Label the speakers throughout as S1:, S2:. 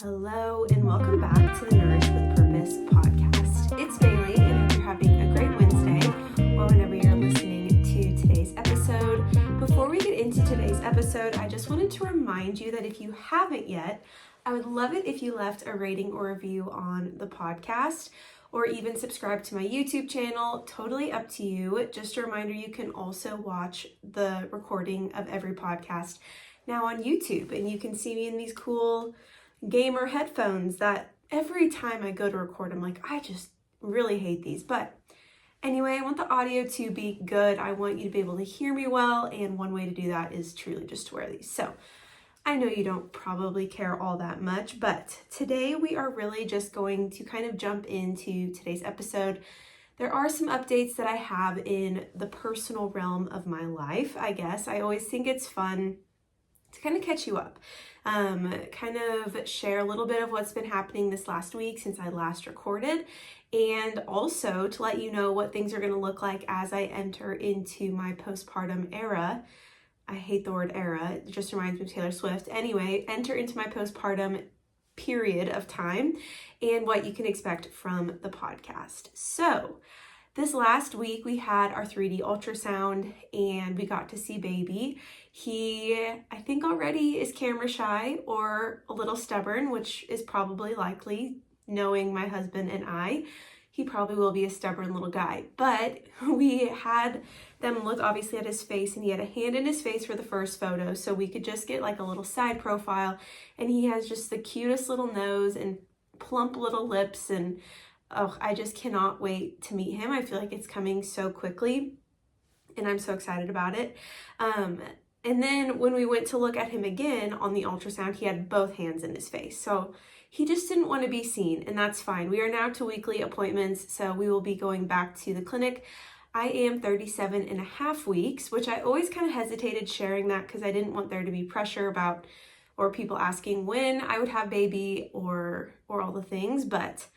S1: Hello and welcome back to the Nourish with Purpose podcast. It's Bailey and I hope you're having a great Wednesday or whenever you're listening to today's episode. Before we get into today's episode, I just wanted to remind you that if you haven't yet, I would love it if you left a rating or review on the podcast or even subscribe to my YouTube channel. Totally up to you. Just a reminder, you can also watch the recording of every podcast now on YouTube and you can see me in these cool gamer headphones that every time I go to record, I'm like, I just really hate these. But anyway, I want the audio to be good. I want you to be able to hear me well. And one way to do that is truly just to wear these. So I know you don't probably care all that much, but today we are really just going to kind of jump into today's episode. There are some updates that I have in the personal realm of my life, I guess. I always think it's fun to kind of catch you up, kind of share a little bit of what's been happening this last week since I last recorded, and also to let you know what things are going to look like as I enter into my postpartum era. I hate the word era. It just reminds me of Taylor Swift. Anyway, enter into my postpartum period of time and what you can expect from the podcast. So this last week we had our 3D ultrasound and we got to see baby. He, I think already is camera shy or a little stubborn, which is probably likely. Knowing my husband and I, he probably will be a stubborn little guy. But we had them look obviously at his face and he had a hand in his face for the first photo. So we could just get like a little side profile and he has just the cutest little nose and plump little lips and oh, I just cannot wait to meet him. I feel like it's coming so quickly and I'm so excited about it. And then when we went to look at him again on the ultrasound, he had both hands in his face. So he just didn't want to be seen and that's fine. We are now to weekly appointments. So we will be going back to the clinic. I am 37 and a half weeks, which I always kind of hesitated sharing that because I didn't want there to be pressure about or people asking when I would have baby or all the things. But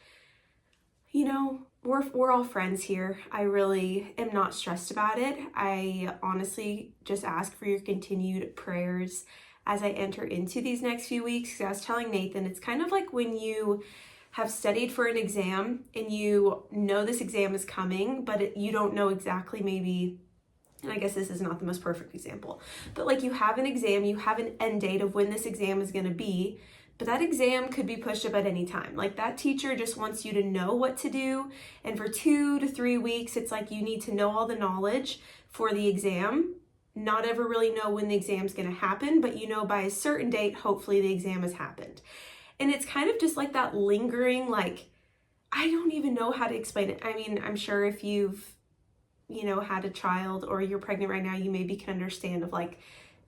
S1: you know, we're all friends here. I really am not stressed about it. I honestly just ask for your continued prayers as I enter into these next few weeks. I was telling Nathan, it's kind of like when you have studied for an exam and you know this exam is coming, but you don't know exactly maybe, and I guess this is not the most perfect example, but like you have an exam, you have an end date of when this exam is going to be, but that exam could be pushed up at any time. Like that teacher just wants you to know what to do. And for 2 to 3 weeks, it's like you need to know all the knowledge for the exam, not ever really know when the exam's going to happen, but you know by a certain date, hopefully the exam has happened. And it's kind of just like that lingering, like, I don't even know how to explain it. I mean, I'm sure if you've, had a child or you're pregnant right now, you maybe can understand of like,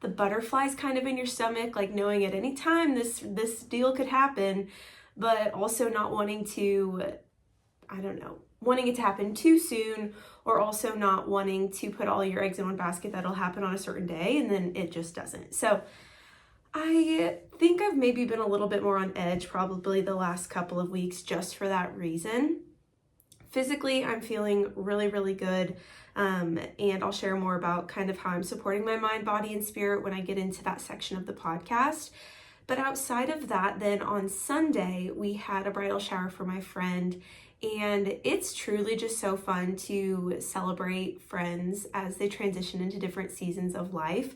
S1: the butterflies kind of in your stomach, like knowing at any time this deal could happen, but also not wanting to, wanting it to happen too soon, or also not wanting to put all your eggs in one basket that'll happen on a certain day and then it just doesn't. So I think I've maybe been a little bit more on edge probably the last couple of weeks just for that reason. Physically, I'm feeling really, really good. And I'll share more about kind of how I'm supporting my mind, body, and spirit when I get into that section of the podcast. But outside of that, then on Sunday, we had a bridal shower for my friend. And it's truly just so fun to celebrate friends as they transition into different seasons of life,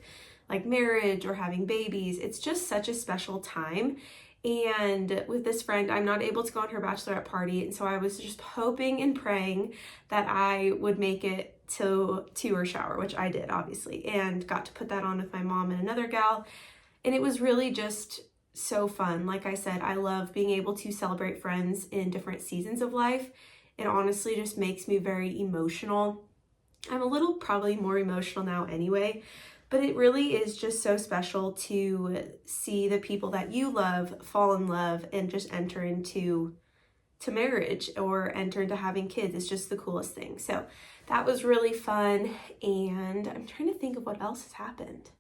S1: like marriage or having babies. It's just such a special time. And with this friend, I'm not able to go on her bachelorette party. And so I was just hoping and praying that I would make it to her shower, which I did, obviously, and got to put that on with my mom and another gal. And it was really just so fun. Like I said, I love being able to celebrate friends in different seasons of life. It honestly just makes me very emotional. I'm a little probably more emotional now anyway, but it really is just so special to see the people that you love fall in love and just enter into marriage or enter into having kids. It's just the coolest thing. So that was really fun. And I'm trying to think of what else has happened.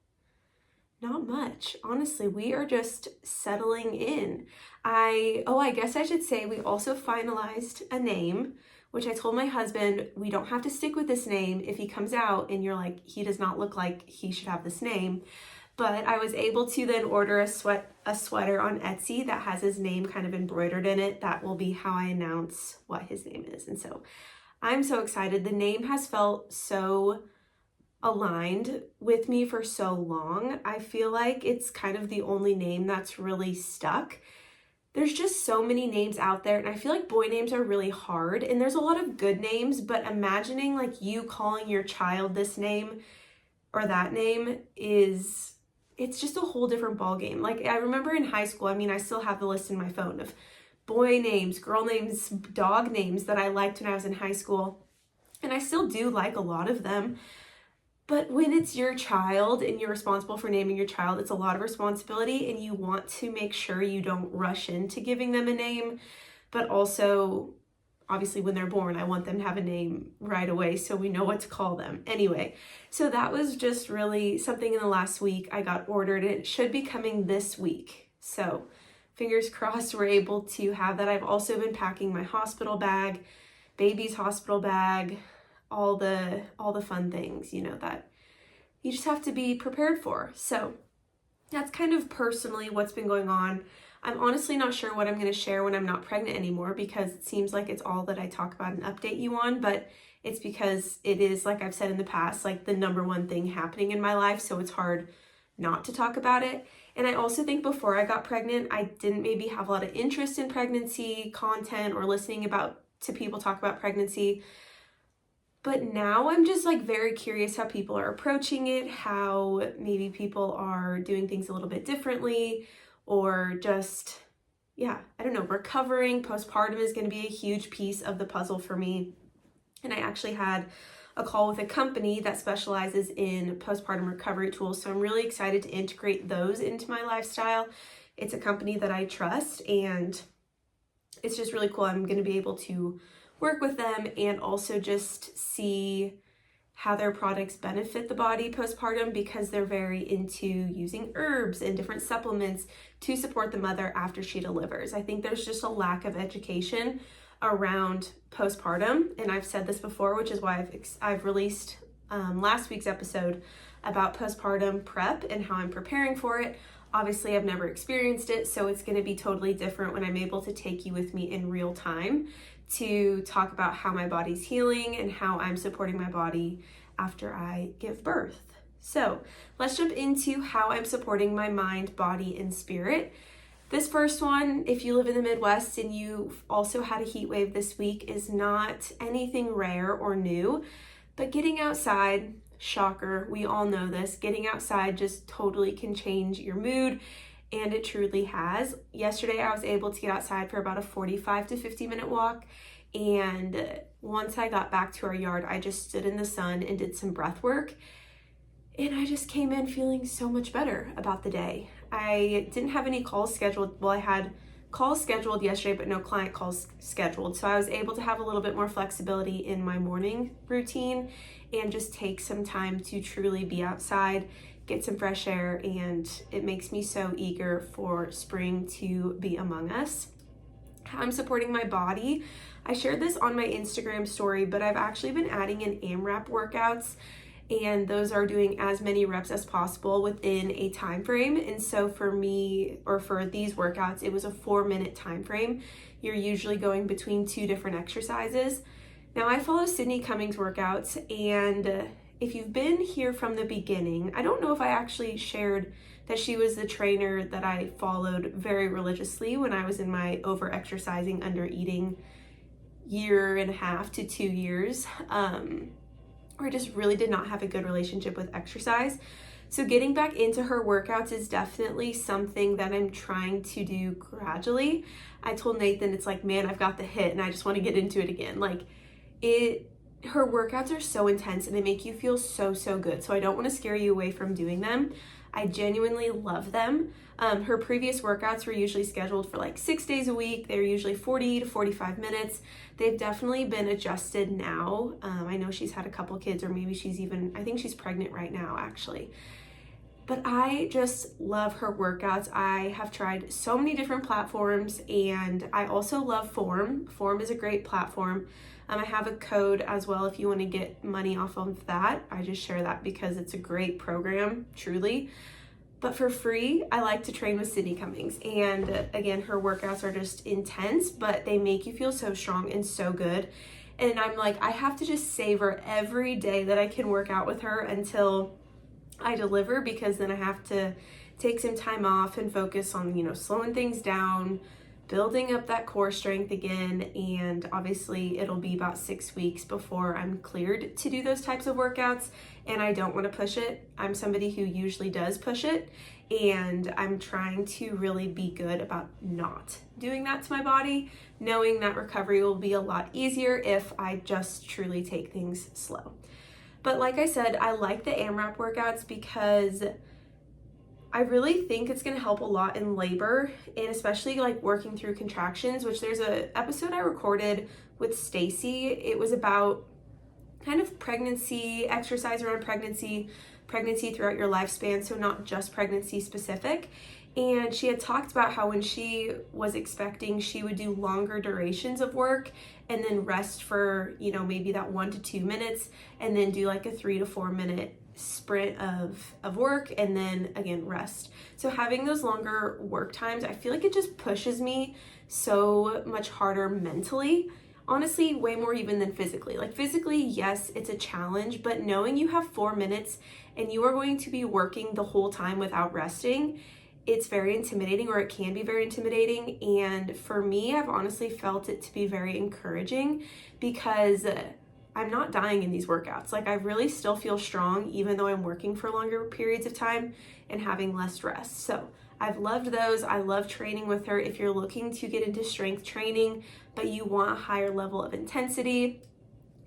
S1: Not much. Honestly, we are just settling in. I guess I should say we also finalized a name, which I told my husband, we don't have to stick with this name if he comes out and you're like, he does not look like he should have this name. But I was able to then order a sweater on Etsy that has his name kind of embroidered in it. That will be how I announce what his name is. And so I'm so excited. The name has felt so aligned with me for so long. I feel like it's kind of the only name that's really stuck. There's just so many names out there, and I feel like boy names are really hard, and there's a lot of good names, but imagining like you calling your child this name or that name it's just a whole different ballgame. Like I remember in high school, I still have the list in my phone of boy names, girl names, dog names that I liked when I was in high school, and I still do like a lot of them. But when it's your child and you're responsible for naming your child, it's a lot of responsibility, and you want to make sure you don't rush into giving them a name. But also, obviously, when they're born, I want them to have a name right away so we know what to call them. Anyway, so that was just really something in the last week I got ordered. It should be coming this week. So fingers crossed we're able to have that. I've also been packing my hospital bag, baby's hospital bag, all the fun things, that you just have to be prepared for. So that's kind of personally what's been going on. I'm honestly not sure what I'm going to share when I'm not pregnant anymore, because it seems like it's all that I talk about and update you on, but it's because it is, like I've said in the past, like the number one thing happening in my life, so it's hard not to talk about it. And I also think before I got pregnant, I didn't maybe have a lot of interest in pregnancy content or listening to people talk about pregnancy. But now I'm just like very curious how people are approaching it, how maybe people are doing things a little bit differently, or just, I don't know, recovering. Postpartum is going to be a huge piece of the puzzle for me. And I actually had a call with a company that specializes in postpartum recovery tools. So I'm really excited to integrate those into my lifestyle. It's a company that I trust, and it's just really cool. I'm going to be able to work with them and also just see how their products benefit the body postpartum, because they're very into using herbs and different supplements to support the mother after she delivers. I think there's just a lack of education around postpartum, and I've said this before, which is why I've released last week's episode about postpartum prep and how I'm preparing for it. Obviously, I've never experienced it, so it's going to be totally different when I'm able to take you with me in real time to talk about how my body's healing and how I'm supporting my body after I give birth. So let's jump into how I'm supporting my mind, body, and spirit. This first one, if you live in the Midwest and you also had a heat wave this week, is not anything rare or new, but getting outside, shocker, we all know this, getting outside just totally can change your mood, and it truly has. Yesterday, I was able to get outside for about a 45 to 50 minute walk, and once I got back to our yard, I just stood in the sun and did some breath work, and I just came in feeling so much better about the day. I didn't have any calls scheduled. Well, I had calls scheduled yesterday, but no client calls scheduled. So I was able to have a little bit more flexibility in my morning routine and just take some time to truly be outside, get some fresh air, and it makes me so eager for spring to be among us. How I'm supporting my body. I shared this on my Instagram story, but I've actually been adding in AMRAP workouts, and those are doing as many reps as possible within a time frame. And so for me, or for these workouts, it was a 4-minute time frame. You're usually going between 2 different exercises. Now, I follow Sydney Cummings workouts, and if you've been here from the beginning, I don't know if I actually shared that she was the trainer that I followed very religiously when I was in my over-exercising, under-eating 1.5 to 2 years. Where I just really did not have a good relationship with exercise. So getting back into her workouts is definitely something that I'm trying to do gradually. I told Nathan, it's like, man, I've got the hit and I just want to get into it again. Her workouts are so intense and they make you feel so, so good. So I don't want to scare you away from doing them. I genuinely love them. Her previous workouts were usually scheduled for like 6 days a week. They're usually 40 to 45 minutes. They've definitely been adjusted now. I know she's had a couple kids, or maybe I think she's pregnant right now actually. But I just love her workouts. I have tried so many different platforms, and I also love Form. Form is a great platform. I have a code as well if you want to get money off of that. I just share that because it's a great program, truly. But for free, I like to train with Sydney Cummings. And again, her workouts are just intense, but they make you feel so strong and so good. And I'm like, I have to just savor every day that I can work out with her until I deliver, because then I have to take some time off and focus on, slowing things down, building up that core strength again. And obviously it'll be about 6 weeks before I'm cleared to do those types of workouts, and I don't want to push it. I'm somebody who usually does push it, and I'm trying to really be good about not doing that to my body, knowing that recovery will be a lot easier if I just truly take things slow. But like I said, I like the AMRAP workouts because I really think it's going to help a lot in labor, and especially like working through contractions, which there's an episode I recorded with Stacy. It was about kind of pregnancy, exercise around pregnancy throughout your lifespan, so not just pregnancy specific. And she had talked about how when she was expecting, she would do longer durations of work and then rest for, maybe that 1 to 2 minutes, and then do like a 3 to 4 minute sprint of work, and then again rest. So having those longer work times, I feel like it just pushes me so much harder mentally. Honestly, way more even than physically. Like physically, yes, it's a challenge, but knowing you have 4 minutes and you are going to be working the whole time without resting, it's very intimidating, or it can be very intimidating. And for me, I've honestly felt it to be very encouraging, because I'm not dying in these workouts. Like I really still feel strong, even though I'm working for longer periods of time and having less rest. So I've loved those. I love training with her. If you're looking to get into strength training, but you want a higher level of intensity,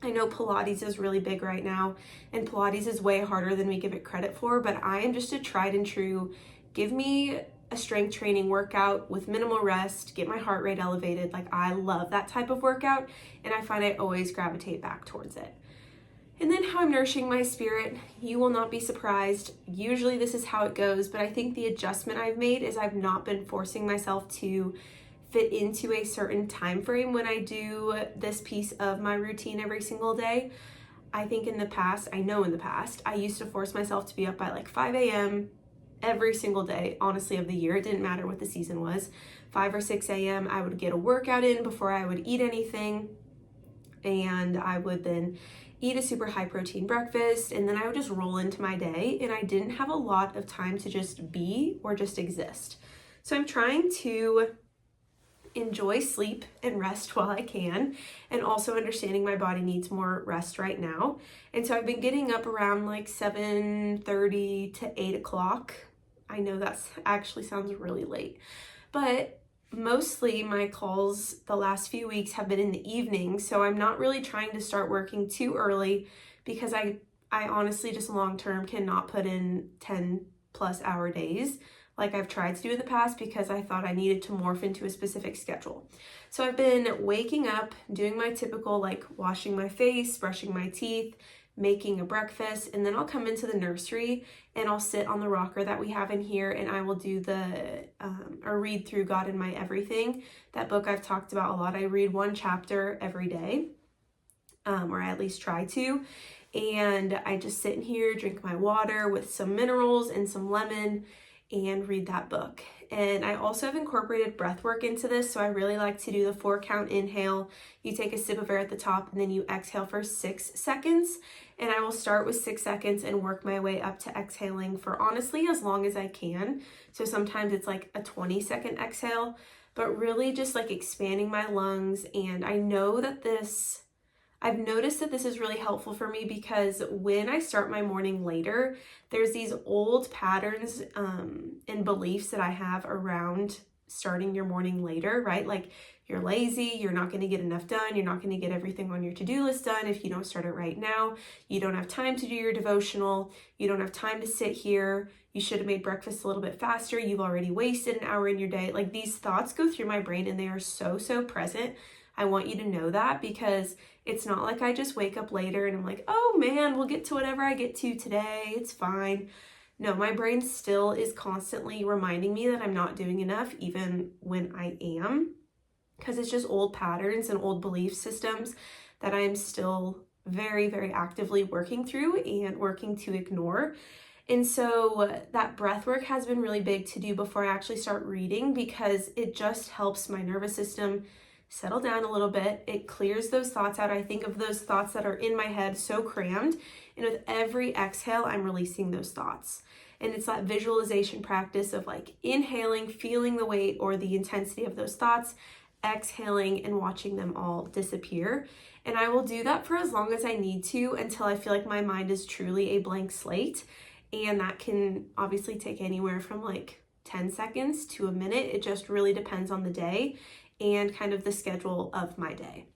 S1: I know Pilates is really big right now, and Pilates is way harder than we give it credit for, but I am just a tried and true, give me a strength training workout with minimal rest, get my heart rate elevated. Like I love that type of workout, and I find I always gravitate back towards it. And then how I'm nourishing my spirit, you will not be surprised. Usually this is how it goes, but I think the adjustment I've made is I've not been forcing myself to fit into a certain time frame when I do this piece of my routine every single day. I think in the past, I used to force myself to be up by like 5 a.m. every single day, honestly, of the year. It didn't matter what the season was. 5 or 6 a.m. I would get a workout in before I would eat anything, and I would then eat a super high protein breakfast, and then I would just roll into my day, and I didn't have a lot of time to just be or just exist. So I'm trying to enjoy sleep and rest while I can, and also understanding my body needs more rest right now. And so I've been getting up around like 7:30 to 8 o'clock. I know that's actually sounds really late, but mostly my calls the last few weeks have been in the evening, so I'm not really trying to start working too early, because I honestly just long term cannot put in 10 plus hour days like I've tried to do in the past, because I thought I needed to morph into a specific schedule. So I've been waking up, doing my typical like washing my face, brushing my teeth, making a breakfast, and then I'll come into the nursery and I'll sit on the rocker that we have in here, and I will do or read through God in My Everything. That book I've talked about a lot. I read one chapter every day, or I at least try to, and I just sit in here, drink my water with some minerals and some lemon, and read that book. And I also have incorporated breath work into this, so I really like to do the 4 count inhale. You take a sip of air at the top, and then you exhale for 6 seconds. And I will start with 6 seconds and work my way up to exhaling for honestly as long as I can. So sometimes it's like a 20-second exhale, but really just like expanding my lungs. And I know that I've noticed that this is really helpful for me, because when I start my morning later, there's these old patterns and beliefs that I have around starting your morning later, right? Like you're lazy, you're not going to get enough done, you're not going to get everything on your to-do list done if you don't start it right now. You don't have time to do your devotional, you don't have time to sit here, you should have made breakfast a little bit faster, you've already wasted an hour in your day. Like these thoughts go through my brain, and they are so present. I want you to know that, because it's not like I just wake up later and I'm like, oh man, we'll get to whatever I get to today, it's fine. No, my brain still is constantly reminding me that I'm not doing enough, even when I am, because it's just old patterns and old belief systems that I am still very actively working through and working to ignore. And so that breath work has been really big to do before I actually start reading, because it just helps my nervous system settle down a little bit. It clears those thoughts out. I think of those thoughts that are in my head so crammed, and with every exhale, I'm releasing those thoughts. And it's that visualization practice of like inhaling, feeling the weight or the intensity of those thoughts, exhaling and watching them all disappear. And I will do that for as long as I need to until I feel like my mind is truly a blank slate. And that can obviously take anywhere from like 10 seconds to a minute. It just really depends on the day and kind of the schedule of my day.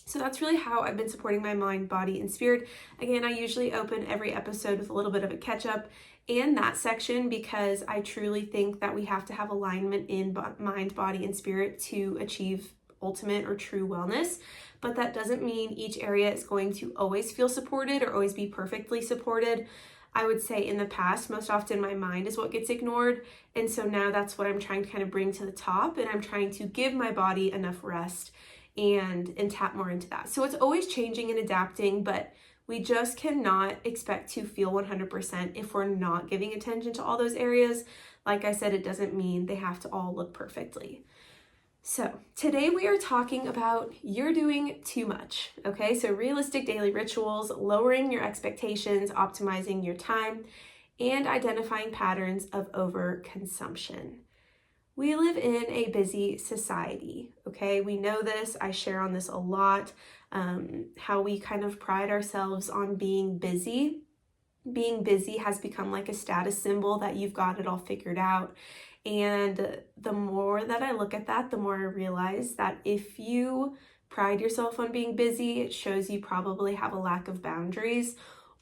S1: So that's really how I've been supporting my mind, body, and spirit. Again, I usually open every episode with a little bit of a catch up in that section, because I truly think that we have to have alignment in mind, body, and spirit to achieve ultimate or true wellness. But that doesn't mean each area is going to always feel supported or always be perfectly supported. I would say in the past, most often my mind is what gets ignored. And so now that's what I'm trying to kind of bring to the top, and I'm trying to give my body enough rest and tap more into that. So it's always changing and adapting, but we just cannot expect to feel 100% if we're not giving attention to all those areas. Like I said, it doesn't mean they have to all look perfectly. So today we are talking about you're doing too much, okay? So realistic daily rituals, lowering your expectations, optimizing your time, and identifying patterns of overconsumption. We live in a busy society, okay? We know this. I share on this a lot, how we kind of pride ourselves on being busy. Being busy has become like a status symbol that you've got it all figured out. And the more that I look at that, the more I realize that if you pride yourself on being busy, it shows you probably have a lack of boundaries,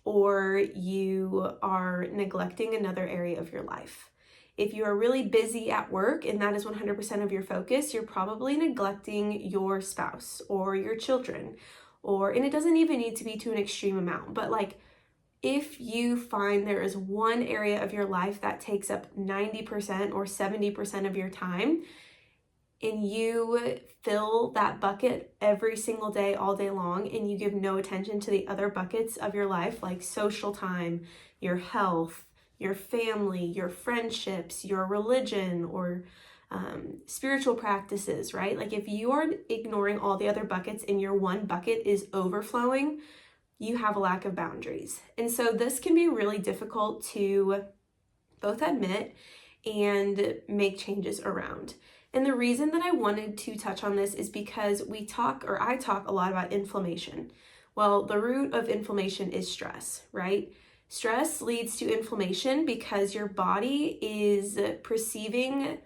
S1: or you are neglecting another area of your life. If you are really busy at work and that is 100% of your focus, you're probably neglecting your spouse or your children, and it doesn't even need to be to an extreme amount, but like if you find there is one area of your life that takes up 90% or 70% of your time, and you fill that bucket every single day, all day long, and you give no attention to the other buckets of your life, like social time, your health, your family, your friendships, your religion, or spiritual practices, right? Like if you are ignoring all the other buckets and your one bucket is overflowing, you have a lack of boundaries. And so this can be really difficult to both admit and make changes around. And the reason that I wanted to touch on this is because I talk a lot about inflammation. Well, the root of inflammation is stress, right? Stress leads to inflammation because your body is perceiving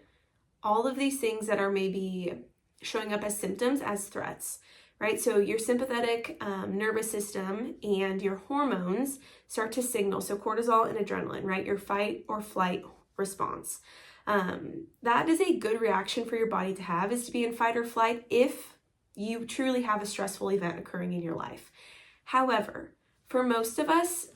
S1: all of these things that are maybe showing up as symptoms as threats, right? So your sympathetic nervous system and your hormones start to signal. So cortisol and adrenaline, right? Your fight or flight response. That is a good reaction for your body to have, is to be in fight or flight if you truly have a stressful event occurring in your life. However, for most of us,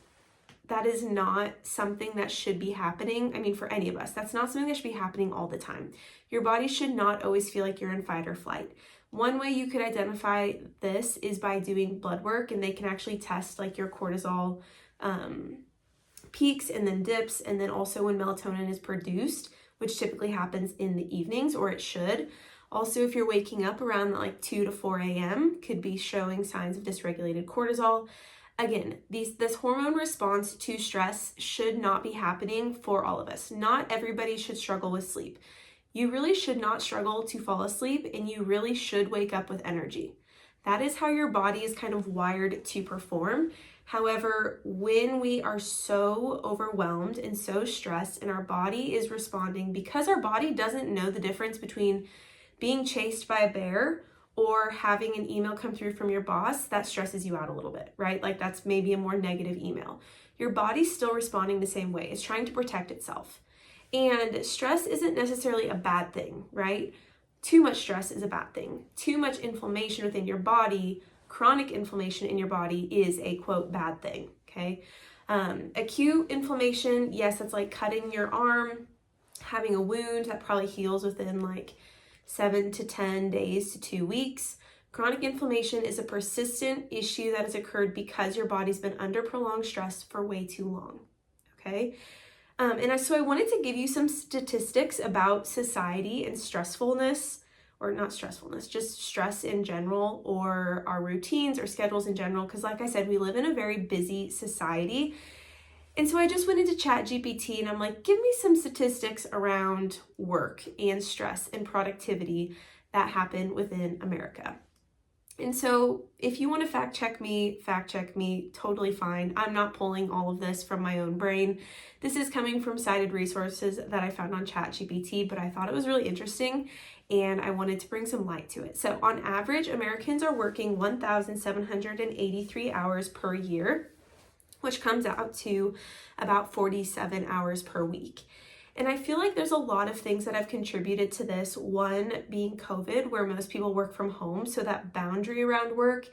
S1: that is not something that should be happening. I mean, for any of us, that's not something that should be happening all the time. Your body should not always feel like you're in fight or flight. One way you could identify this is by doing blood work, and they can actually test like your cortisol peaks and then dips, and then also when melatonin is produced, which typically happens in the evenings, or it should. Also, if you're waking up around like 2 to 4 a.m., could be showing signs of dysregulated cortisol. Again, this hormone response to stress should not be happening for all of us. Not everybody should struggle with sleep. You really should not struggle to fall asleep, and you really should wake up with energy. That is how your body is kind of wired to perform. However, when we are so overwhelmed and so stressed and our body is responding, because our body doesn't know the difference between being chased by a bear or having an email come through from your boss that stresses you out a little bit, right? Like that's maybe a more negative email. Your body's still responding the same way. It's trying to protect itself. And stress isn't necessarily a bad thing, right? Too much stress is a bad thing. Too much inflammation within your body, chronic inflammation in your body, is a quote bad thing, okay? Acute inflammation, yes, that's like cutting your arm, having a wound that probably heals within like 7 to 10 days to 2 weeks. Chronic inflammation is a persistent issue that has occurred because your body's been under prolonged stress for way too long, okay? So I wanted to give you some statistics about society and stressfulness, or not stressfulness, just stress in general, or our routines or schedules in general, because like I said, we live in a very busy society. And so I just went into ChatGPT and I'm like, give me some statistics around work and stress and productivity that happen within America. And so if you want to fact check me, totally fine. I'm not pulling all of this from my own brain. This is coming from cited resources that I found on ChatGPT, but I thought it was really interesting and I wanted to bring some light to it. So on average, Americans are working 1,783 hours per year, which comes out to about 47 hours per week. And I feel like there's a lot of things that have contributed to this. One being COVID, where most people work from home. So that boundary around work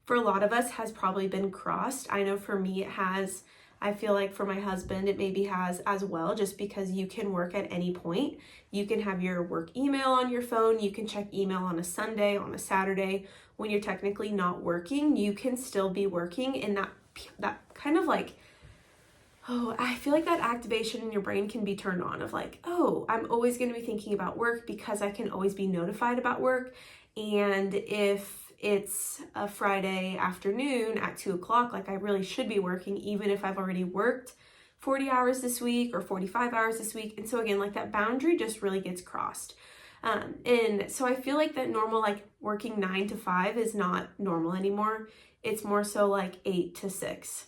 S1: for a lot of us has probably been crossed. I know for me it has. I feel like for my husband, it maybe has as well, just because you can work at any point. You can have your work email on your phone. You can check email on a Sunday, on a Saturday. When you're technically not working, you can still be working. And that kind of like, I feel like that activation in your brain can be turned on of like, I'm always going to be thinking about work because I can always be notified about work. And if it's a Friday afternoon at 2:00, like I really should be working, even if I've already worked 40 hours this week or 45 hours this week. And so again, like that boundary just really gets crossed. And so I feel like that normal, like working 9 to 5 is not normal anymore. It's more so like 8 to 6.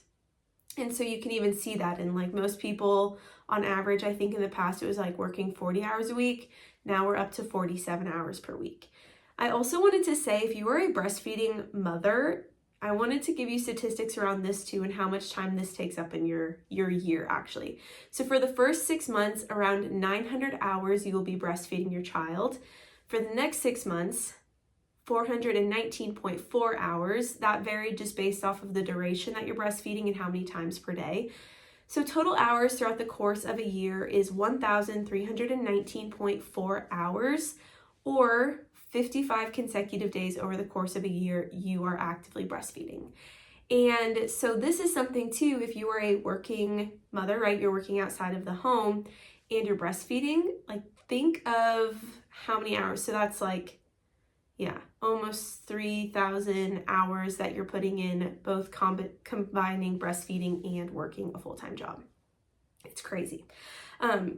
S1: And so you can even see that in like most people on average. I think in the past it was like working 40 hours a week. Now we're up to 47 hours per week. I also wanted to say, if you are a breastfeeding mother, I wanted to give you statistics around this too and how much time this takes up in your year actually. So for the first 6 months, around 900 hours you will be breastfeeding your child. For the next 6 months, 419.4 hours. That varied just based off of the duration that you're breastfeeding and how many times per day. So total hours throughout the course of a year is 1,319.4 hours, or 55 consecutive days over the course of a year you are actively breastfeeding. And so this is something too, if you are a working mother, right, you're working outside of the home and you're breastfeeding, like think of how many hours. So that's like, almost 3,000 hours that you're putting in both combining breastfeeding and working a full-time job. It's crazy.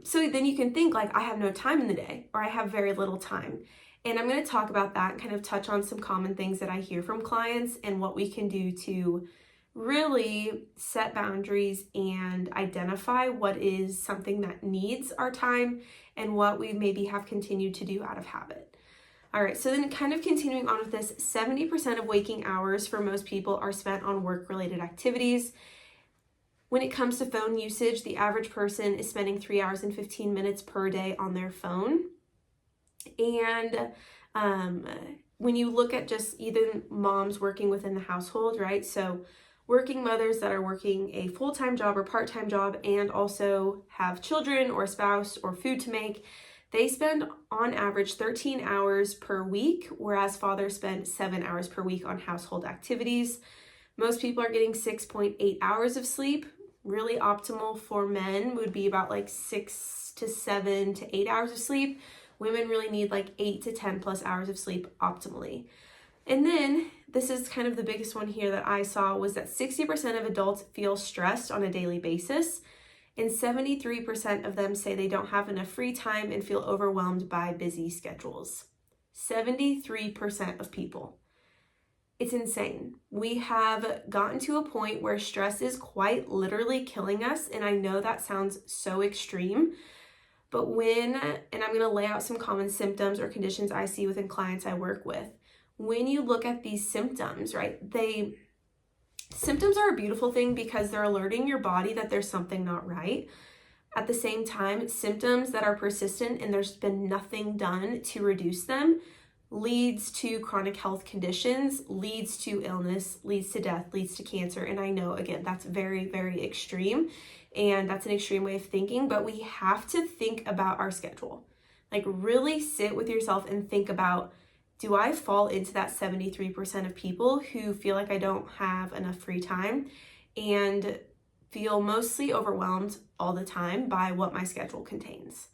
S1: So then you can think like, I have no time in the day, or I have very little time. And I'm going to talk about that and kind of touch on some common things that I hear from clients and what we can do to really set boundaries and identify what is something that needs our time and what we maybe have continued to do out of habit. All right, so then kind of continuing on with this, 70% of waking hours for most people are spent on work-related activities. When it comes to phone usage, the average person is spending 3 hours and 15 minutes per day on their phone. And when you look at just even moms working within the household, right? So working mothers that are working a full-time job or part-time job and also have children or a spouse or food to make, they spend on average 13 hours per week, whereas fathers spend 7 hours per week on household activities. Most people are getting 6.8 hours of sleep. Really optimal for men would be about like 6 to 7 to 8 hours of sleep. Women really need like 8 to 10 plus hours of sleep optimally. And then this is kind of the biggest one here that I saw, was that 60% of adults feel stressed on a daily basis. And 73% of them say they don't have enough free time and feel overwhelmed by busy schedules. 73% of people. It's insane. We have gotten to a point where stress is quite literally killing us. And I know that sounds so extreme, but and I'm going to lay out some common symptoms or conditions I see within clients I work with. When you look at these symptoms, right, symptoms are a beautiful thing because they're alerting your body that there's something not right. At the same time, symptoms that are persistent and there's been nothing done to reduce them leads to chronic health conditions, leads to illness, leads to death, leads to cancer. And I know, again, that's very, very extreme, and that's an extreme way of thinking, but we have to think about our schedule. Like really sit with yourself and think about, do I fall into that 73% of people who feel like I don't have enough free time and feel mostly overwhelmed all the time by what my schedule contains.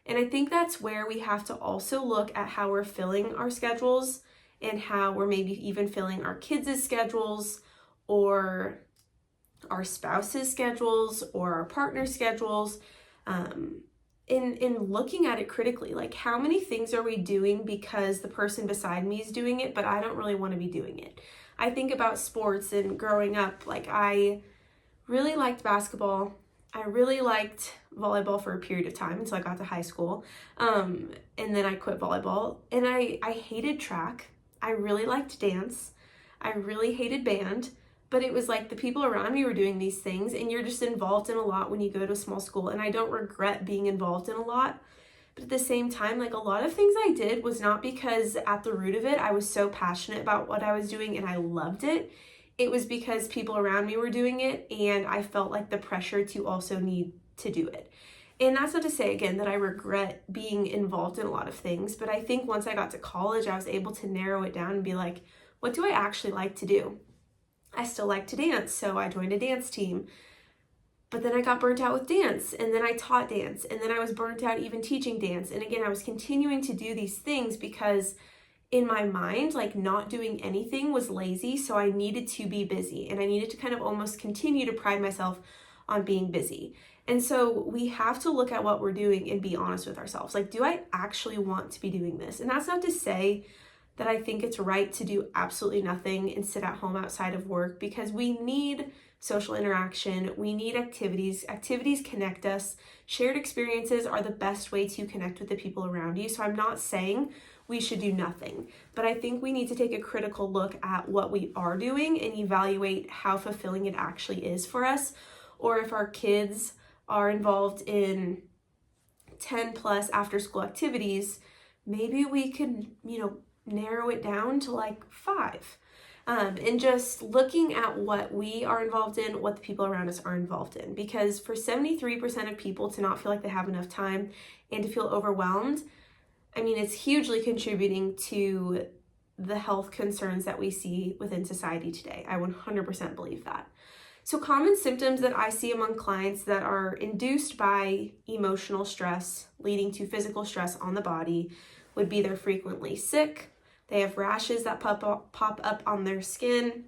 S1: And I think that's where we have to also look at how we're filling our schedules and how we're maybe even filling our kids' schedules or our spouse's schedules or our partner's schedules. In looking at it critically, like how many things are we doing because the person beside me is doing it, but I don't really want to be doing it. I think about sports and growing up, like I really liked basketball. I really liked volleyball for a period of time until I got to high school. And then I quit volleyball and I hated track. I really liked dance. I really hated band. But it was like the people around me were doing these things and you're just involved in a lot when you go to a small school. And I don't regret being involved in a lot. But at the same time, like a lot of things I did was not because at the root of it, I was so passionate about what I was doing and I loved it. It was because people around me were doing it and I felt like the pressure to also need to do it. And that's not to say, again, that I regret being involved in a lot of things. But I think once I got to college, I was able to narrow it down and be like, what do I actually like to do? I still like to dance, so I joined a dance team. But then I got burnt out with dance, and then I taught dance, and then I was burnt out even teaching dance. And again, I was continuing to do these things because in my mind, like not doing anything was lazy, so I needed to be busy, and I needed to kind of almost continue to pride myself on being busy. And so we have to look at what we're doing and be honest with ourselves. Like, do I actually want to be doing this? And that's not to say that I think it's right to do absolutely nothing and sit at home outside of work, because we need social interaction. We need activities. Activities connect us. Shared experiences are the best way to connect with the people around you. So I'm not saying we should do nothing, but I think we need to take a critical look at what we are doing and evaluate how fulfilling it actually is for us. Or if our kids are involved in 10 plus after school activities, maybe we could, narrow it down to like 5. And just looking at what we are involved in, what the people around us are involved in. Because for 73% of people to not feel like they have enough time and to feel overwhelmed, it's hugely contributing to the health concerns that we see within society today. I 100% believe that. So common symptoms that I see among clients that are induced by emotional stress leading to physical stress on the body would be they're frequently sick. They have rashes that pop up on their skin,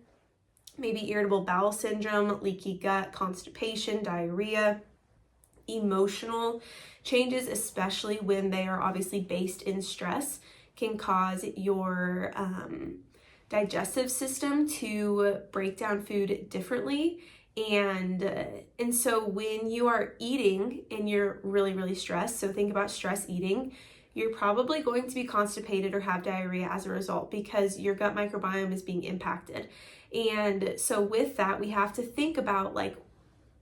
S1: maybe irritable bowel syndrome, leaky gut, constipation, diarrhea. Emotional changes, especially when they are obviously based in stress, can cause your digestive system to break down food differently. And so when you are eating and you're really, really stressed, so think about stress eating, you're probably going to be constipated or have diarrhea as a result because your gut microbiome is being impacted. And so with that, we have to think about, like,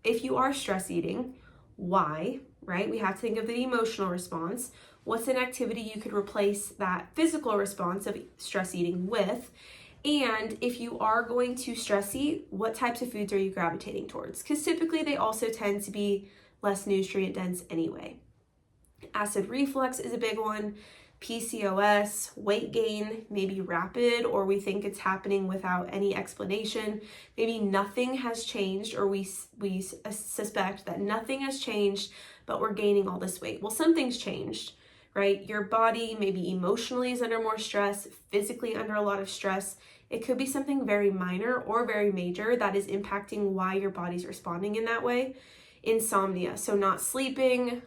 S1: if you are stress eating, why, right? We have to think of the emotional response. What's an activity you could replace that physical response of stress eating with? And if you are going to stress eat, what types of foods are you gravitating towards? Because typically they also tend to be less nutrient dense anyway. Acid reflux is a big one. PCOS, weight gain, maybe rapid, or we think it's happening without any explanation. Maybe nothing has changed, or we suspect that nothing has changed, but we're gaining all this weight. Well, something's changed, right? Your body maybe emotionally is under more stress, physically under a lot of stress. It could be something very minor or very major that is impacting why your body's responding in that way. Insomnia, so not sleeping.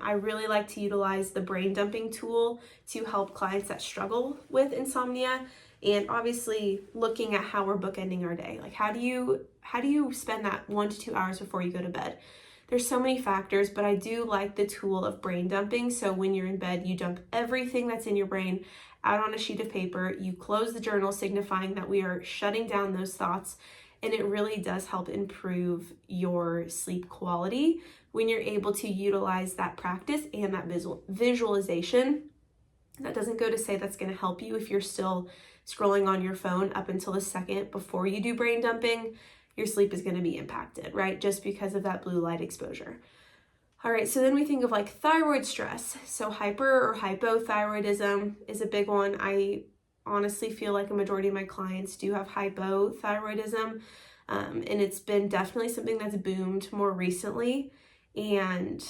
S1: I really like to utilize the brain dumping tool to help clients that struggle with insomnia, and obviously looking at how we're bookending our day. Like, how do you spend that 1 to 2 hours before you go to bed? There's so many factors, but I do like the tool of brain dumping. So when you're in bed, you dump everything that's in your brain out on a sheet of paper. You close the journal, signifying that we are shutting down those thoughts. And it really does help improve your sleep quality when you're able to utilize that practice and that visualization. That doesn't go to say that's going to help you if you're still scrolling on your phone up until the second before you do brain dumping. Your sleep is going to be impacted, right? Just because of that blue light exposure. All right, so then we think of like thyroid stress. So hyper or hypothyroidism is a big one. I honestly feel like a majority of my clients do have hypothyroidism. And it's been definitely something that's boomed more recently. And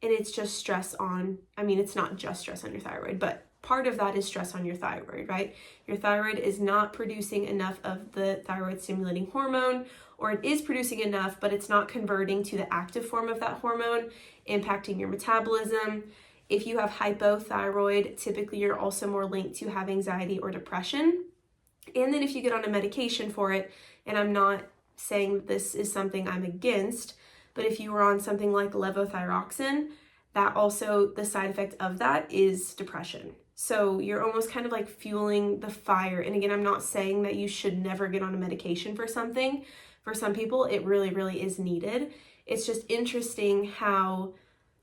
S1: it's just stress on, it's not just stress on your thyroid, but part of that is stress on your thyroid, right? Your thyroid is not producing enough of the thyroid stimulating hormone, or it is producing enough, but it's not converting to the active form of that hormone, impacting your metabolism. If you have hypothyroid, typically you're also more linked to have anxiety or depression. And then if you get on a medication for it, and I'm not saying this is something I'm against, but if you were on something like levothyroxine, that also, the side effect of that is depression. So you're almost kind of like fueling the fire. And again, I'm not saying that you should never get on a medication for something. For some people, it really, really is needed. It's just interesting how,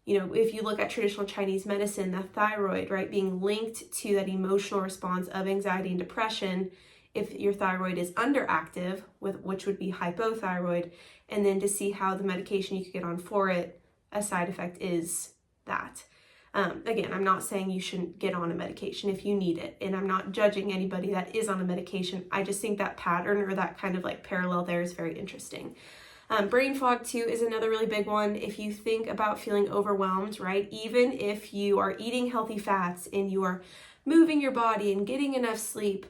S1: if you look at traditional Chinese medicine, the thyroid, right, being linked to that emotional response of anxiety and depression, if your thyroid is underactive, which would be hypothyroid, and then to see how the medication you could get on for it, a side effect is that. Again, I'm not saying you shouldn't get on a medication if you need it, and I'm not judging anybody that is on a medication. I just think that pattern or that kind of like parallel there is very interesting. Brain fog too is another really big one. If you think about feeling overwhelmed, right? Even if you are eating healthy fats and you are moving your body and getting enough sleep,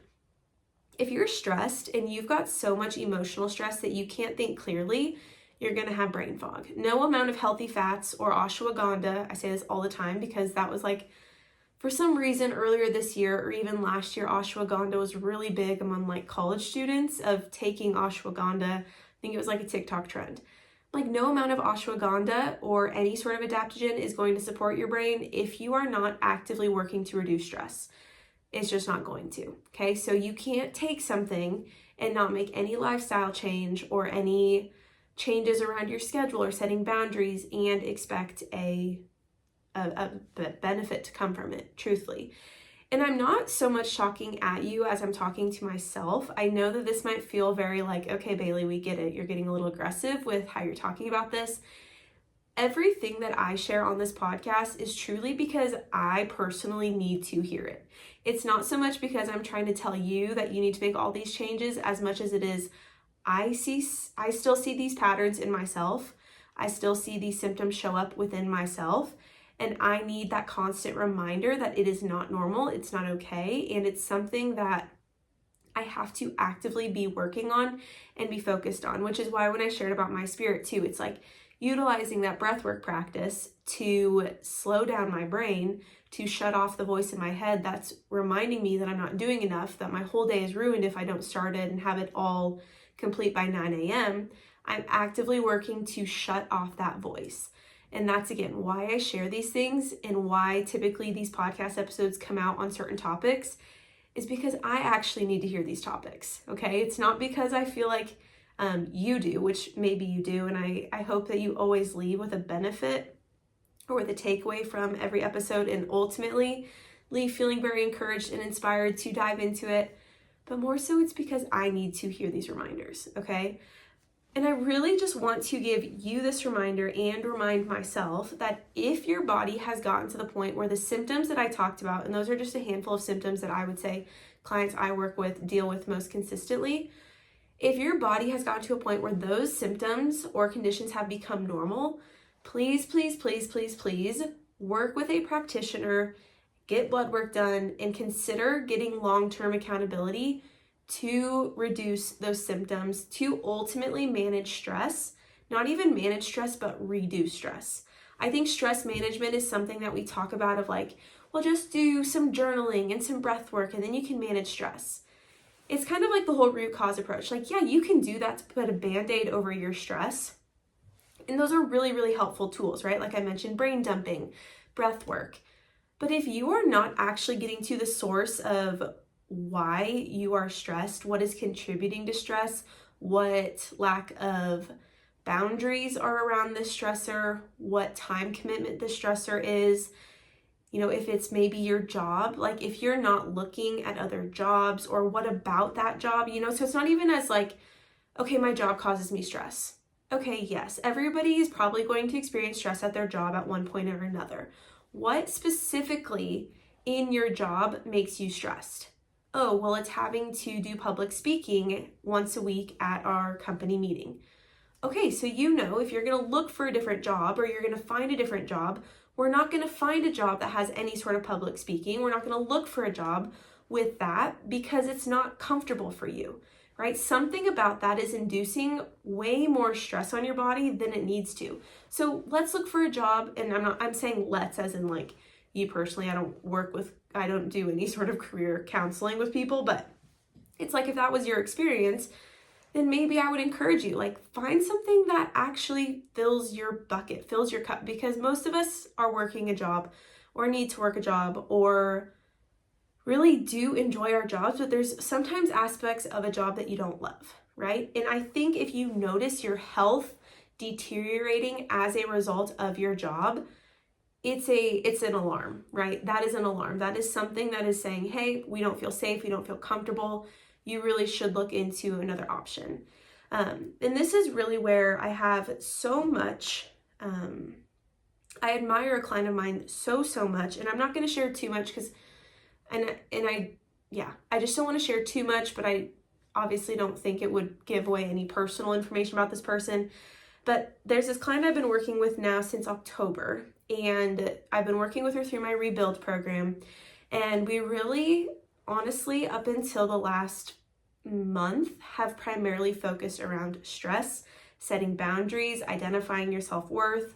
S1: if you're stressed and you've got so much emotional stress that you can't think clearly, you're going to have brain fog. No amount of healthy fats or ashwagandha, I say this all the time because that was like, for some reason earlier this year or even last year, ashwagandha was really big among like college students of taking ashwagandha. I think it was like a TikTok trend. Like no amount of ashwagandha or any sort of adaptogen is going to support your brain if you are not actively working to reduce stress. It's just not going to, okay? So you can't take something and not make any lifestyle change or any changes around your schedule or setting boundaries and expect a benefit to come from it, truthfully. And I'm not so much talking at you as I'm talking to myself. I know that this might feel very like, okay, Bailey, we get it. You're getting a little aggressive with how you're talking about this. Everything that I share on this podcast is truly because I personally need to hear it. It's not so much because I'm trying to tell you that you need to make all these changes as much as it is I still see these patterns in myself. I still see these symptoms show up within myself. And I need that constant reminder that it is not normal, it's not okay, and it's something that I have to actively be working on and be focused on, which is why when I shared about my spirit too, it's like utilizing that breathwork practice to slow down my brain, to shut off the voice in my head that's reminding me that I'm not doing enough, that my whole day is ruined if I don't start it and have it all complete by 9 a.m. I'm actively working to shut off that voice. And that's, again, why I share these things and why typically these podcast episodes come out on certain topics is because I actually need to hear these topics, okay? It's not because I feel like you do, which maybe you do, and I hope that you always leave with a benefit or with a takeaway from every episode and ultimately leave feeling very encouraged and inspired to dive into it. But more so it's because I need to hear these reminders, okay? And I really just want to give you this reminder and remind myself that if your body has gotten to the point where the symptoms that I talked about, and those are just a handful of symptoms that I would say clients I work with deal with most consistently, if your body has gotten to a point where those symptoms or conditions have become normal, please, please, please, please, please work with a practitioner, get blood work done, and consider getting long-term accountability to reduce those symptoms, to ultimately manage stress, not even manage stress, but reduce stress. I think stress management is something that we talk about of like, well, just do some journaling and some breath work and then you can manage stress. It's kind of like the whole root cause approach. Like, yeah, you can do that to put a Band-Aid over your stress. And those are really, really helpful tools, right? Like I mentioned, brain dumping, breath work. But if you are not actually getting to the source of why you are stressed, what is contributing to stress, what lack of boundaries are around this stressor, what time commitment the stressor is, if it's maybe your job, like if you're not looking at other jobs or what about that job, so it's not even as like, okay, my job causes me stress. Okay, yes, everybody is probably going to experience stress at their job at one point or another. What specifically in your job makes you stressed? oh, well, it's having to do public speaking once a week at our company meeting. Okay, so if you're going to look for a different job or you're going to find a different job, we're not going to find a job that has any sort of public speaking. We're not going to look for a job with that because it's not comfortable for you, right? Something about that is inducing way more stress on your body than it needs to. So let's look for a job, and I'm saying let's as in like you personally. I don't do any sort of career counseling with people, but it's like if that was your experience, then maybe I would encourage you, like, find something that actually fills your bucket, fills your cup, because most of us are working a job or need to work a job or really do enjoy our jobs, but there's sometimes aspects of a job that you don't love, right? And I think if you notice your health deteriorating as a result of your job, it's an alarm, right? That is an alarm. That is something that is saying, hey, we don't feel safe, we don't feel comfortable. You really should look into another option. And this is really where I have so much, I admire a client of mine so much, and I'm not going to share too much because, I just don't want to share too much, but I obviously don't think it would give away any personal information about this person. But there's this client I've been working with now since October, and I've been working with her through my rebuild program, and we really, honestly, up until the last month, have primarily focused around stress, setting boundaries, identifying your self-worth,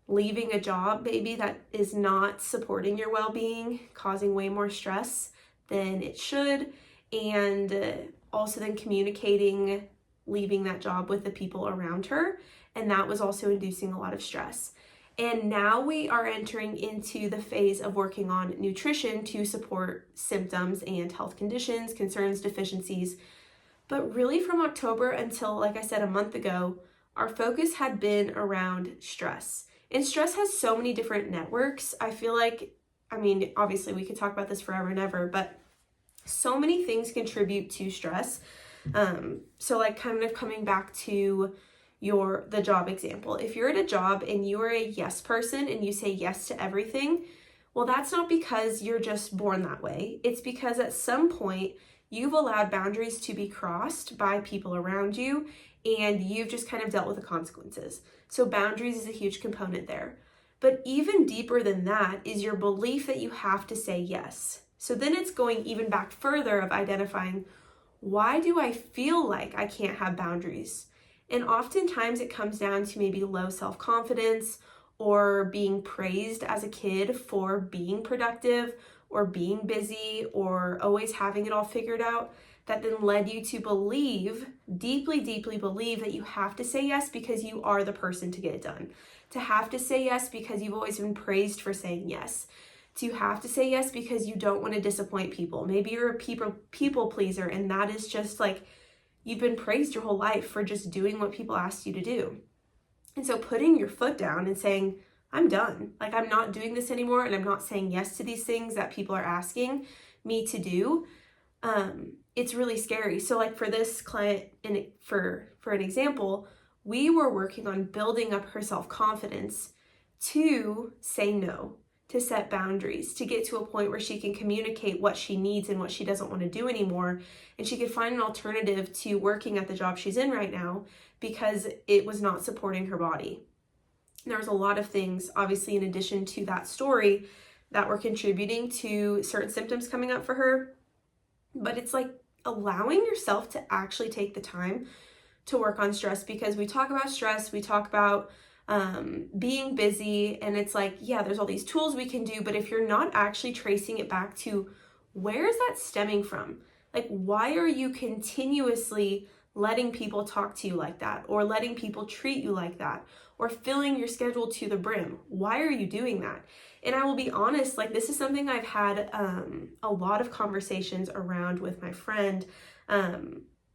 S1: leaving a job maybe that is not supporting your well-being, causing way more stress than it should, and also then communicating leaving that job with the people around her, and that was also inducing a lot of stress. And now we are entering into the phase of working on nutrition to support symptoms and health conditions, concerns, deficiencies. But really from October until, like I said, a month ago, our focus had been around stress. And stress has so many different networks. I feel like, obviously we could talk about this forever and ever, but so many things contribute to stress. So like kind of coming back to the job example. If you're at a job and you are a yes person and you say yes to everything, well, that's not because you're just born that way. It's because at some point you've allowed boundaries to be crossed by people around you and you've just kind of dealt with the consequences. So boundaries is a huge component there. But even deeper than that is your belief that you have to say yes. So then it's going even back further of identifying, why do I feel like I can't have boundaries? And oftentimes it comes down to maybe low self-confidence or being praised as a kid for being productive or being busy or always having it all figured out, that then led you to believe, deeply believe, that you have to say yes because you are the person to get it done. To have to say yes because you've always been praised for saying yes. To have to say yes because you don't want to disappoint people. Maybe you're a people pleaser, and that is just like, you've been praised your whole life for just doing what people asked you to do. And so putting your foot down and saying, I'm done. Like, I'm not doing this anymore, and I'm not saying yes to these things that people are asking me to do. It's really scary. So like for this client, and for an example, we were working on building up her self-confidence to say no, to set boundaries, to get to a point where she can communicate what she needs and what she doesn't want to do anymore. And she could find an alternative to working at the job she's in right now because it was not supporting her body. There was a lot of things, obviously, in addition to that story, that were contributing to certain symptoms coming up for her. But it's like allowing yourself to actually take the time to work on stress, because we talk about stress, we talk about being busy, and it's like, yeah, there's all these tools we can do, but if you're not actually tracing it back to where is that stemming from? Like, why are you continuously letting people talk to you like that, or letting people treat you like that, or filling your schedule to the brim? Why are you doing that? And I will be honest, like, this is something I've had a lot of conversations around with my friend,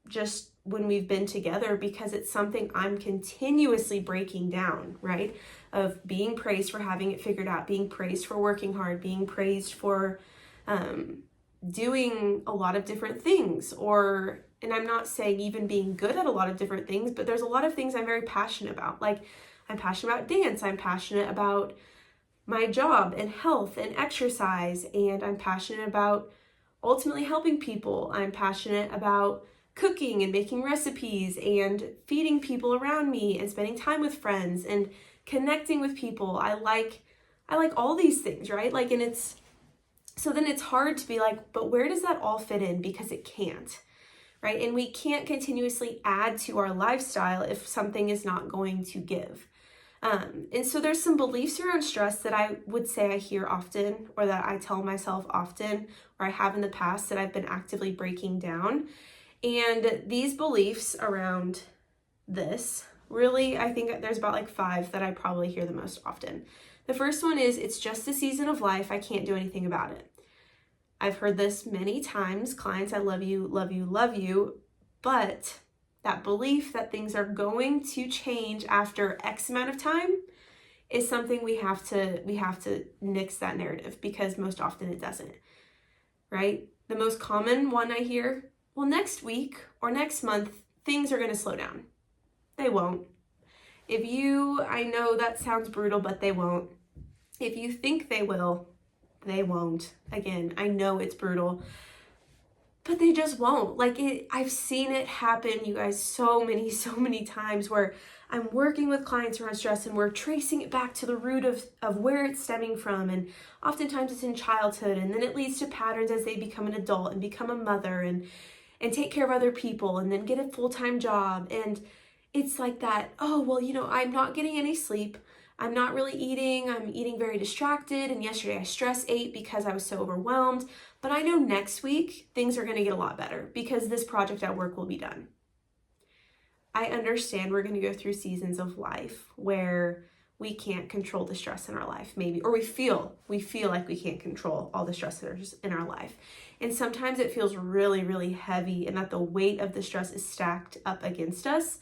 S1: just when we've been together, because it's something I'm continuously breaking down, right? Of being praised for having it figured out, being praised for working hard, being praised for doing a lot of different things, and I'm not saying even being good at a lot of different things, but there's a lot of things I'm very passionate about. Like, I'm passionate about dance, I'm passionate about my job and health and exercise, and I'm passionate about ultimately helping people. I'm passionate about cooking and making recipes and feeding people around me and spending time with friends and connecting with people. I like all these things, right? Like, and so then it's hard to be like, but where does that all fit in? Because it can't, right? And we can't continuously add to our lifestyle if something is not going to give. And so there's some beliefs around stress that I would say I hear often, or that I tell myself often, or I have in the past that I've been actively breaking down. And these beliefs around this, really, I think there's about like 5 that I probably hear the most often. The first one is, it's just a season of life. I can't do anything about it. I've heard this many times. Clients, I love you, love you, love you. But that belief that things are going to change after X amount of time is something we have to nix that narrative, because most often it doesn't, right? The most common one I hear, well, next week or next month, things are going to slow down. They won't. I know that sounds brutal, but they won't. If you think they will, they won't. Again, I know it's brutal, but they just won't. I've seen it happen, you guys, so many times, where I'm working with clients around stress and we're tracing it back to the root of where it's stemming from. And oftentimes it's in childhood, and then it leads to patterns as they become an adult and become a mother and take care of other people and then get a full-time job. And it's like that, oh, well, I'm not getting any sleep. I'm not really eating. I'm eating very distracted. And yesterday I stress ate because I was so overwhelmed. But I know next week things are going to get a lot better because this project at work will be done. I understand we're going to go through seasons of life where we can't control the stress in our life, maybe, or we feel like we can't control all the stressors in our life. And sometimes it feels really, really heavy, and that the weight of the stress is stacked up against us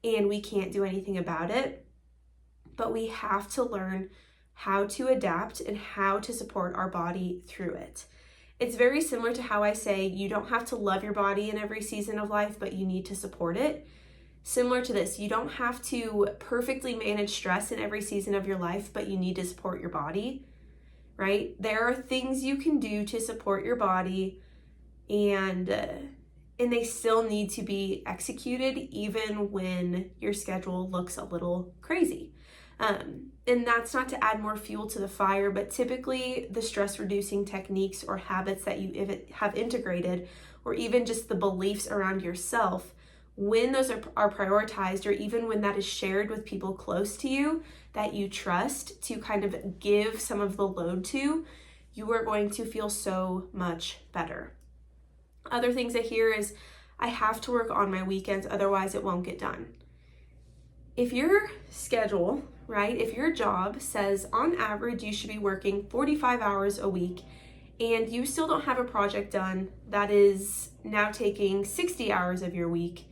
S1: and we can't do anything about it. But we have to learn how to adapt and how to support our body through it. It's very similar to how I say you don't have to love your body in every season of life, but you need to support it. Similar to this, you don't have to perfectly manage stress in every season of your life, but you need to support your body, right? There are things you can do to support your body, and they still need to be executed even when your schedule looks a little crazy. And that's not to add more fuel to the fire, but typically the stress reducing techniques or habits that you have integrated, or even just the beliefs around yourself, when those are prioritized, or even when that is shared with people close to you that you trust to kind of give some of the load to, you are going to feel so much better. Other things I hear is, I have to work on my weekends, otherwise it won't get done. If your schedule, right, if your job says on average you should be working 45 hours a week, and you still don't have a project done that is now taking 60 hours of your week,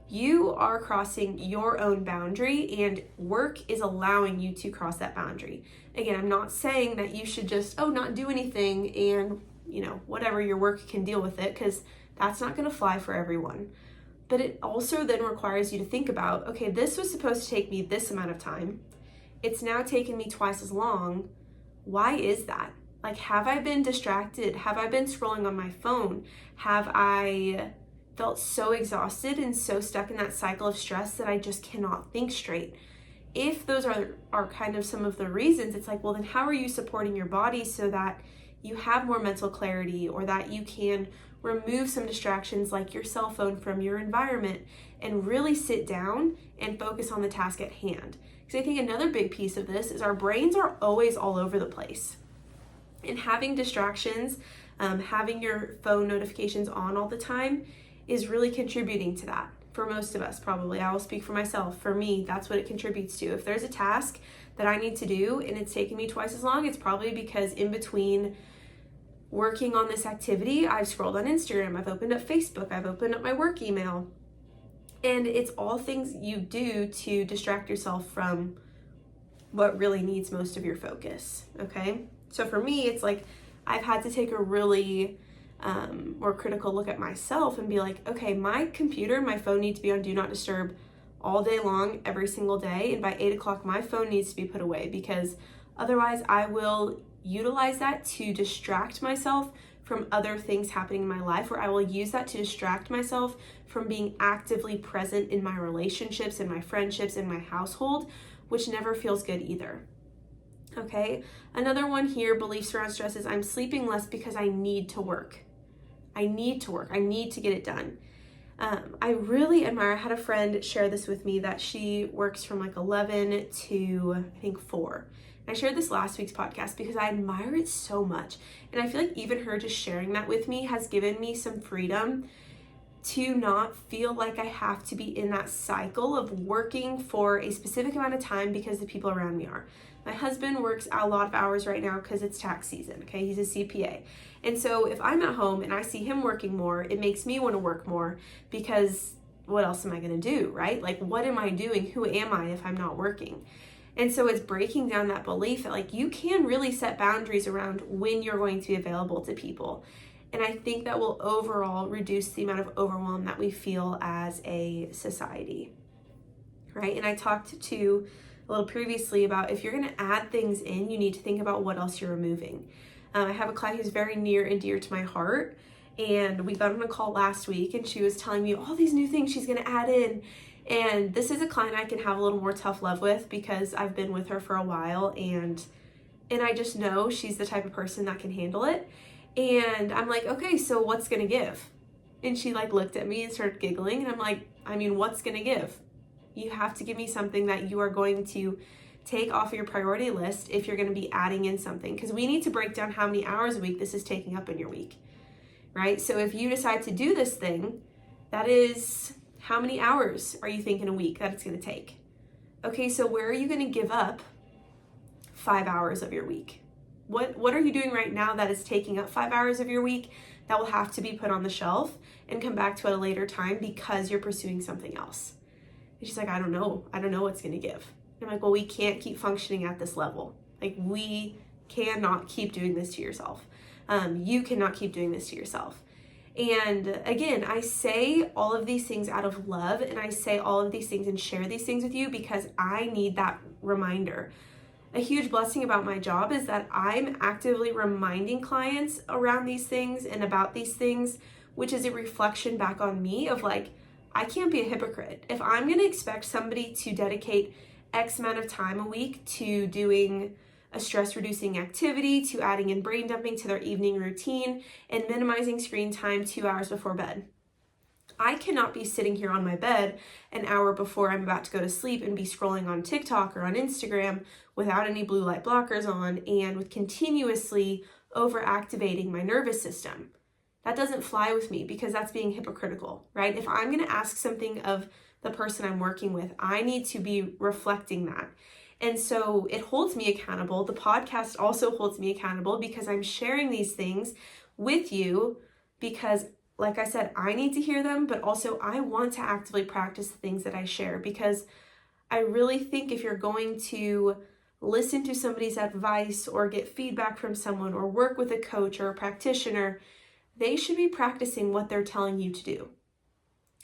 S1: you are crossing your own boundary, and work is allowing you to cross that boundary. Again, I'm not saying that you should just, not do anything and, whatever, your work can deal with it, because that's not going to fly for everyone. But it also then requires you to think about, okay, this was supposed to take me this amount of time. It's now taken me twice as long. Why is that? Have I been distracted? Have I been scrolling on my phone? Have I felt so exhausted and so stuck in that cycle of stress that I just cannot think straight? If those are kind of some of the reasons, it's like, well, then how are you supporting your body so that you have more mental clarity, or that you can remove some distractions like your cell phone from your environment and really sit down and focus on the task at hand? Because I think another big piece of this is our brains are always all over the place. And having distractions, having your phone notifications on all the time is really contributing to that. For most of us, probably. I will speak for myself. For me, that's what it contributes to. If there's a task that I need to do and it's taking me twice as long, it's probably because in between working on this activity, I've scrolled on Instagram, I've opened up Facebook, I've opened up my work email. And it's all things you do to distract yourself from what really needs most of your focus, okay? So for me, it's like I've had to take a really more critical look at myself and be like, okay, my computer and my phone need to be on Do Not Disturb all day long, every single day. And by 8 o'clock, my phone needs to be put away, because otherwise I will utilize that to distract myself from other things happening in my life, where I will use that to distract myself from being actively present in my relationships, in my friendships, in my household, which never feels good either. Okay, another one here, beliefs around stress, is I'm sleeping less because I need to work. I need to get it done. I really admire, I had a friend share this with me that she works from like 11 to I think 4. And I shared this last week's podcast because I admire it so much. And I feel like even her just sharing that with me has given me some freedom to not feel like I have to be in that cycle of working for a specific amount of time because the people around me are. My husband works a lot of hours right now because it's tax season, okay? He's a CPA. And so if I'm at home and I see him working more, it makes me want to work more because what else am I going to do, right? Like, what am I doing? Who am I if I'm not working? And so it's breaking down that belief that like you can really set boundaries around when you're going to be available to people. And I think that will overall reduce the amount of overwhelm that we feel as a society, right? And I talked to a little previously about if you're going to add things in, you need to think about what else you're removing. I have a client who's very near and dear to my heart, and we got on a call last week and she was telling me all these new things she's going to add in. And this is a client I can have a little more tough love with because I've been with her for a while, and I just know she's the type of person that can handle it. And I'm like, okay, so what's going to give? And she like looked at me and started giggling, and I'm like, I mean, what's going to give? You have to give me something that you are going to take off your priority list if you're going to be adding in something, because we need to break down how many hours a week this is taking up in your week, right? So if you decide to do this thing, that is how many hours are you thinking a week that it's going to take? Okay, so where are you going to give up 5 hours of your week? What are you doing right now that is taking up 5 hours of your week that will have to be put on the shelf and come back to at a later time because you're pursuing something else? And she's like, I don't know what's going to give. And I'm like, well, we can't keep functioning at this level. Like, we cannot keep doing this to yourself. You cannot keep doing this to yourself. And again, I say all of these things out of love, and I say all of these things and share these things with you because I need that reminder. A huge blessing about my job is that I'm actively reminding clients around these things and about these things, which is a reflection back on me of like, I can't be a hypocrite. If I'm going to expect somebody to dedicate X amount of time a week to doing a stress reducing activity, to adding in brain dumping to their evening routine, and minimizing screen time 2 hours before bed, I cannot be sitting here on my bed an hour before I'm about to go to sleep and be scrolling on TikTok or on Instagram without any blue light blockers on and with continuously overactivating my nervous system. That doesn't fly with me because that's being hypocritical, right? If I'm going to ask something of the person I'm working with, I need to be reflecting that. And so it holds me accountable. The podcast also holds me accountable because I'm sharing these things with you because, like I said, I need to hear them, but also I want to actively practice the things that I share because I really think if you're going to listen to somebody's advice or get feedback from someone or work with a coach or a practitioner, they should be practicing what they're telling you to do.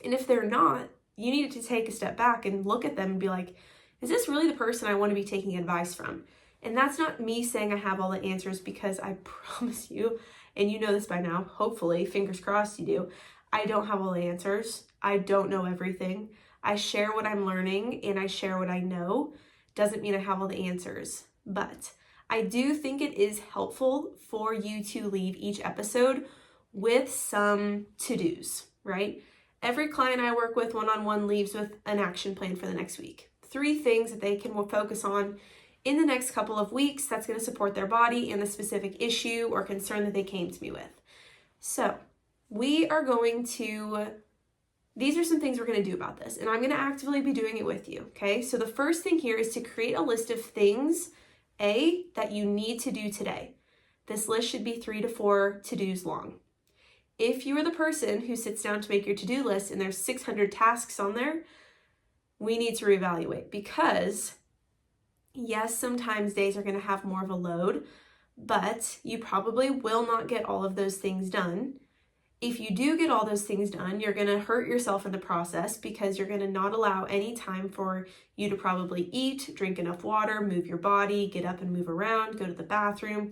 S1: And if they're not, you need to take a step back and look at them and be like, is this really the person I want to be taking advice from? And that's not me saying I have all the answers, because I promise you, and you know this by now, hopefully, fingers crossed you do, I don't have all the answers. I don't know everything. I share what I'm learning and I share what I know. Doesn't mean I have all the answers, but I do think it is helpful for you to leave each episode with some to-dos, right? Every client I work with one-on-one leaves with an action plan for the next week. 3 things that they can focus on in the next couple of weeks that's going to support their body and the specific issue or concern that they came to me with. So these are some things we're going to do about this, and I'm going to actively be doing it with you, okay? So the first thing here is to create a list of things, that you need to do today. This list should be 3 to 4 to-dos long. If you are the person who sits down to make your to-do list and there's 600 tasks on there, we need to reevaluate, because yes, sometimes days are going to have more of a load, but you probably will not get all of those things done. If you do get all those things done, you're going to hurt yourself in the process because you're going to not allow any time for you to probably eat, drink enough water, move your body, get up and move around, go to the bathroom.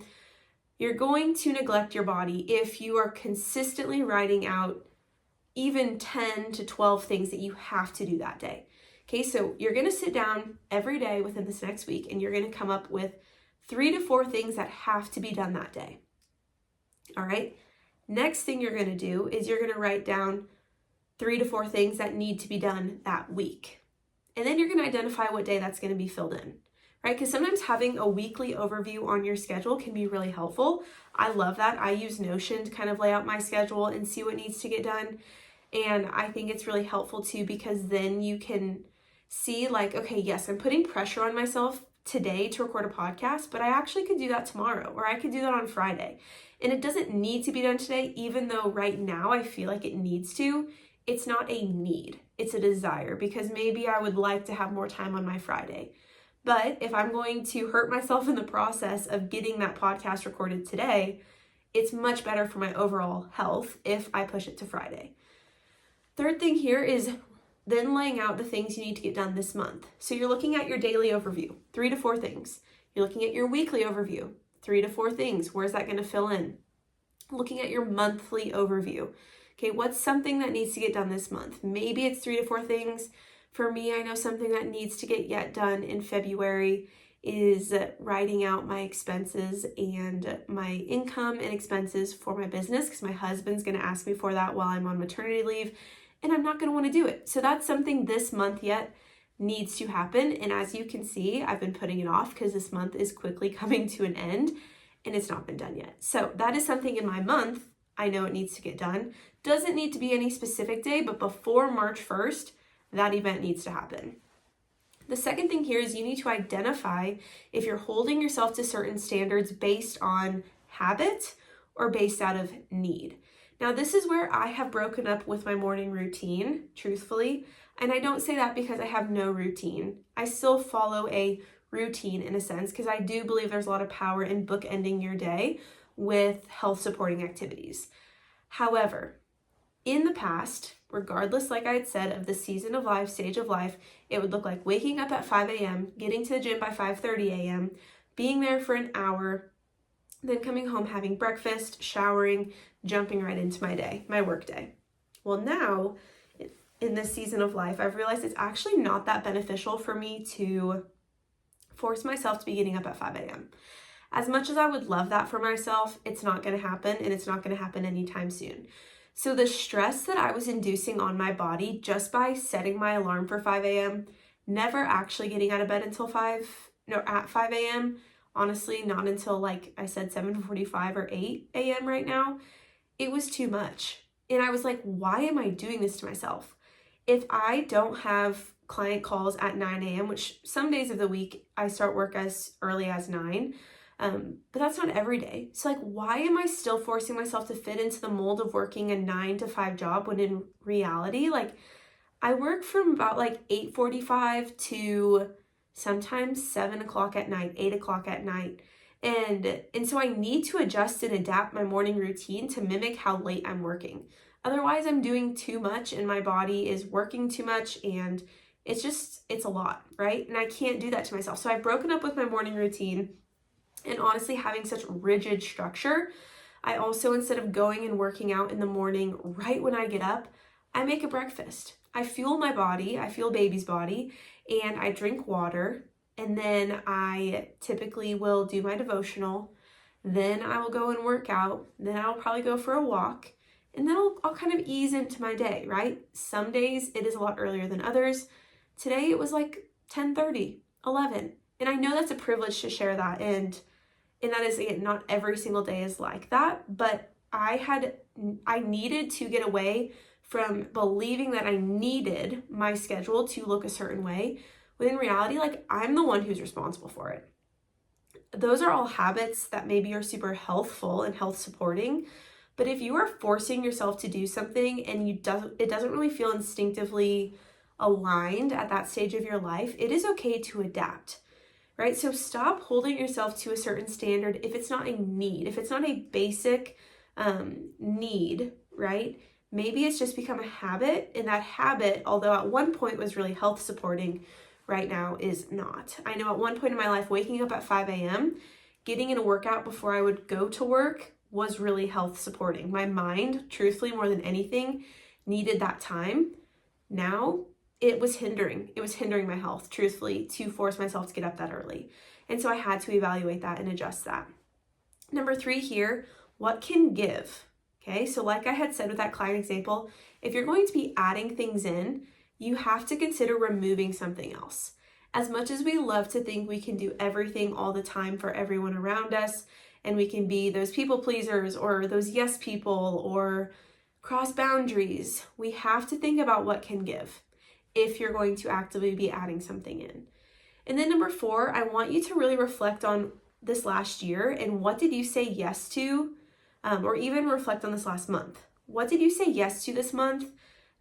S1: You're going to neglect your body if you are consistently writing out even 10 to 12 things that you have to do that day. Okay, so you're going to sit down every day within this next week and you're going to come up with 3 to 4 things that have to be done that day. All right, next thing you're going to do is you're going to write down 3 to 4 things that need to be done that week. And then you're going to identify what day that's going to be filled in, right? Because sometimes having a weekly overview on your schedule can be really helpful. I love that. I use Notion to kind of lay out my schedule and see what needs to get done. And I think it's really helpful too, because then you can see like, okay, yes, I'm putting pressure on myself today to record a podcast, but I actually could do that tomorrow, or I could do that on Friday. And it doesn't need to be done today, even though right now I feel like it needs to. It's not a need, it's a desire, because maybe I would like to have more time on my Friday. But if I'm going to hurt myself in the process of getting that podcast recorded today, it's much better for my overall health if I push it to Friday. Third thing here is then laying out the things you need to get done this month. So you're looking at your daily overview, 3 to 4 things. You're looking at your weekly overview, 3 to 4 things. Where's that going to fill in? Looking at your monthly overview. Okay, what's something that needs to get done this month? Maybe it's 3 to 4 things. For me, I know something that needs to get done in February is writing out my expenses and my income and expenses for my business, because my husband's going to ask me for that while I'm on maternity leave, and I'm not going to want to do it. So that's something this month yet needs to happen. And as you can see, I've been putting it off because this month is quickly coming to an end and it's not been done yet. So that is something in my month I know it needs to get done. Doesn't need to be any specific day, but before March 1st, that event needs to happen. The second thing here is you need to identify if you're holding yourself to certain standards based on habit or based out of need. Now, this is where I have broken up with my morning routine, truthfully, and I don't say that because I have no routine. I still follow a routine in a sense, because I do believe there's a lot of power in bookending your day with health supporting activities. However, in the past, regardless, like I had said, of the season of life, stage of life, it would look like waking up at 5 a.m., getting to the gym by 5:30 a.m., being there for an hour, then coming home, having breakfast, showering, jumping right into my day, my work day. Well, now, in this season of life, I've realized it's actually not that beneficial for me to force myself to be getting up at 5 a.m. As much as I would love that for myself, it's not going to happen, and it's not going to happen anytime soon. So the stress that I was inducing on my body just by setting my alarm for 5 a.m., never actually getting out of bed until at 5 a.m., honestly, not until, like I said, 7:45 or 8 a.m. right now, it was too much. And I was like, why am I doing this to myself? If I don't have client calls at 9 a.m., which some days of the week I start work as early as 9, but that's not every day. So like, why am I still forcing myself to fit into the mold of working a 9 to 5 job when in reality, like I work from about like 8:45 to sometimes 7 o'clock at night, 8 o'clock at night. And so I need to adjust and adapt my morning routine to mimic how late I'm working. Otherwise, I'm doing too much and my body is working too much, and it's a lot, right? And I can't do that to myself. So I've broken up with my morning routine. And honestly, having such rigid structure, I also, instead of going and working out in the morning right when I get up, I make a breakfast. I fuel my body, I fuel baby's body, and I drink water. And then I typically will do my devotional. Then I will go and work out. Then I'll probably go for a walk. And then I'll kind of ease into my day, right? Some days it is a lot earlier than others. Today it was like 10:30, 11. And I know that's a privilege to share that. And that is, again, not every single day is like that, but I needed to get away from believing that I needed my schedule to look a certain way, when in reality, like, I'm the one who's responsible for it. Those are all habits that maybe are super healthful and health supporting, but if you are forcing yourself to do something and it doesn't really feel instinctively aligned at that stage of your life, it is okay to adapt. Right? So stop holding yourself to a certain standard if it's not a need, if it's not a basic need, right? Maybe it's just become a habit, and that habit, although at one point was really health supporting, right now is not. I know at one point in my life, waking up at 5 a.m., getting in a workout before I would go to work was really health supporting. My mind, truthfully, more than anything, needed that time. Now it was hindering. It was hindering my health, truthfully, to force myself to get up that early. And so I had to evaluate that and adjust that. Number 3 here, what can give? Okay, so like I had said with that client example, if you're going to be adding things in, you have to consider removing something else. As much as we love to think we can do everything all the time for everyone around us, and we can be those people pleasers or those yes people or cross boundaries, we have to think about what can give if you're going to actively be adding something in. And then number 4, I want you to really reflect on this last year and what did you say yes to, or even reflect on this last month. What did you say yes to this month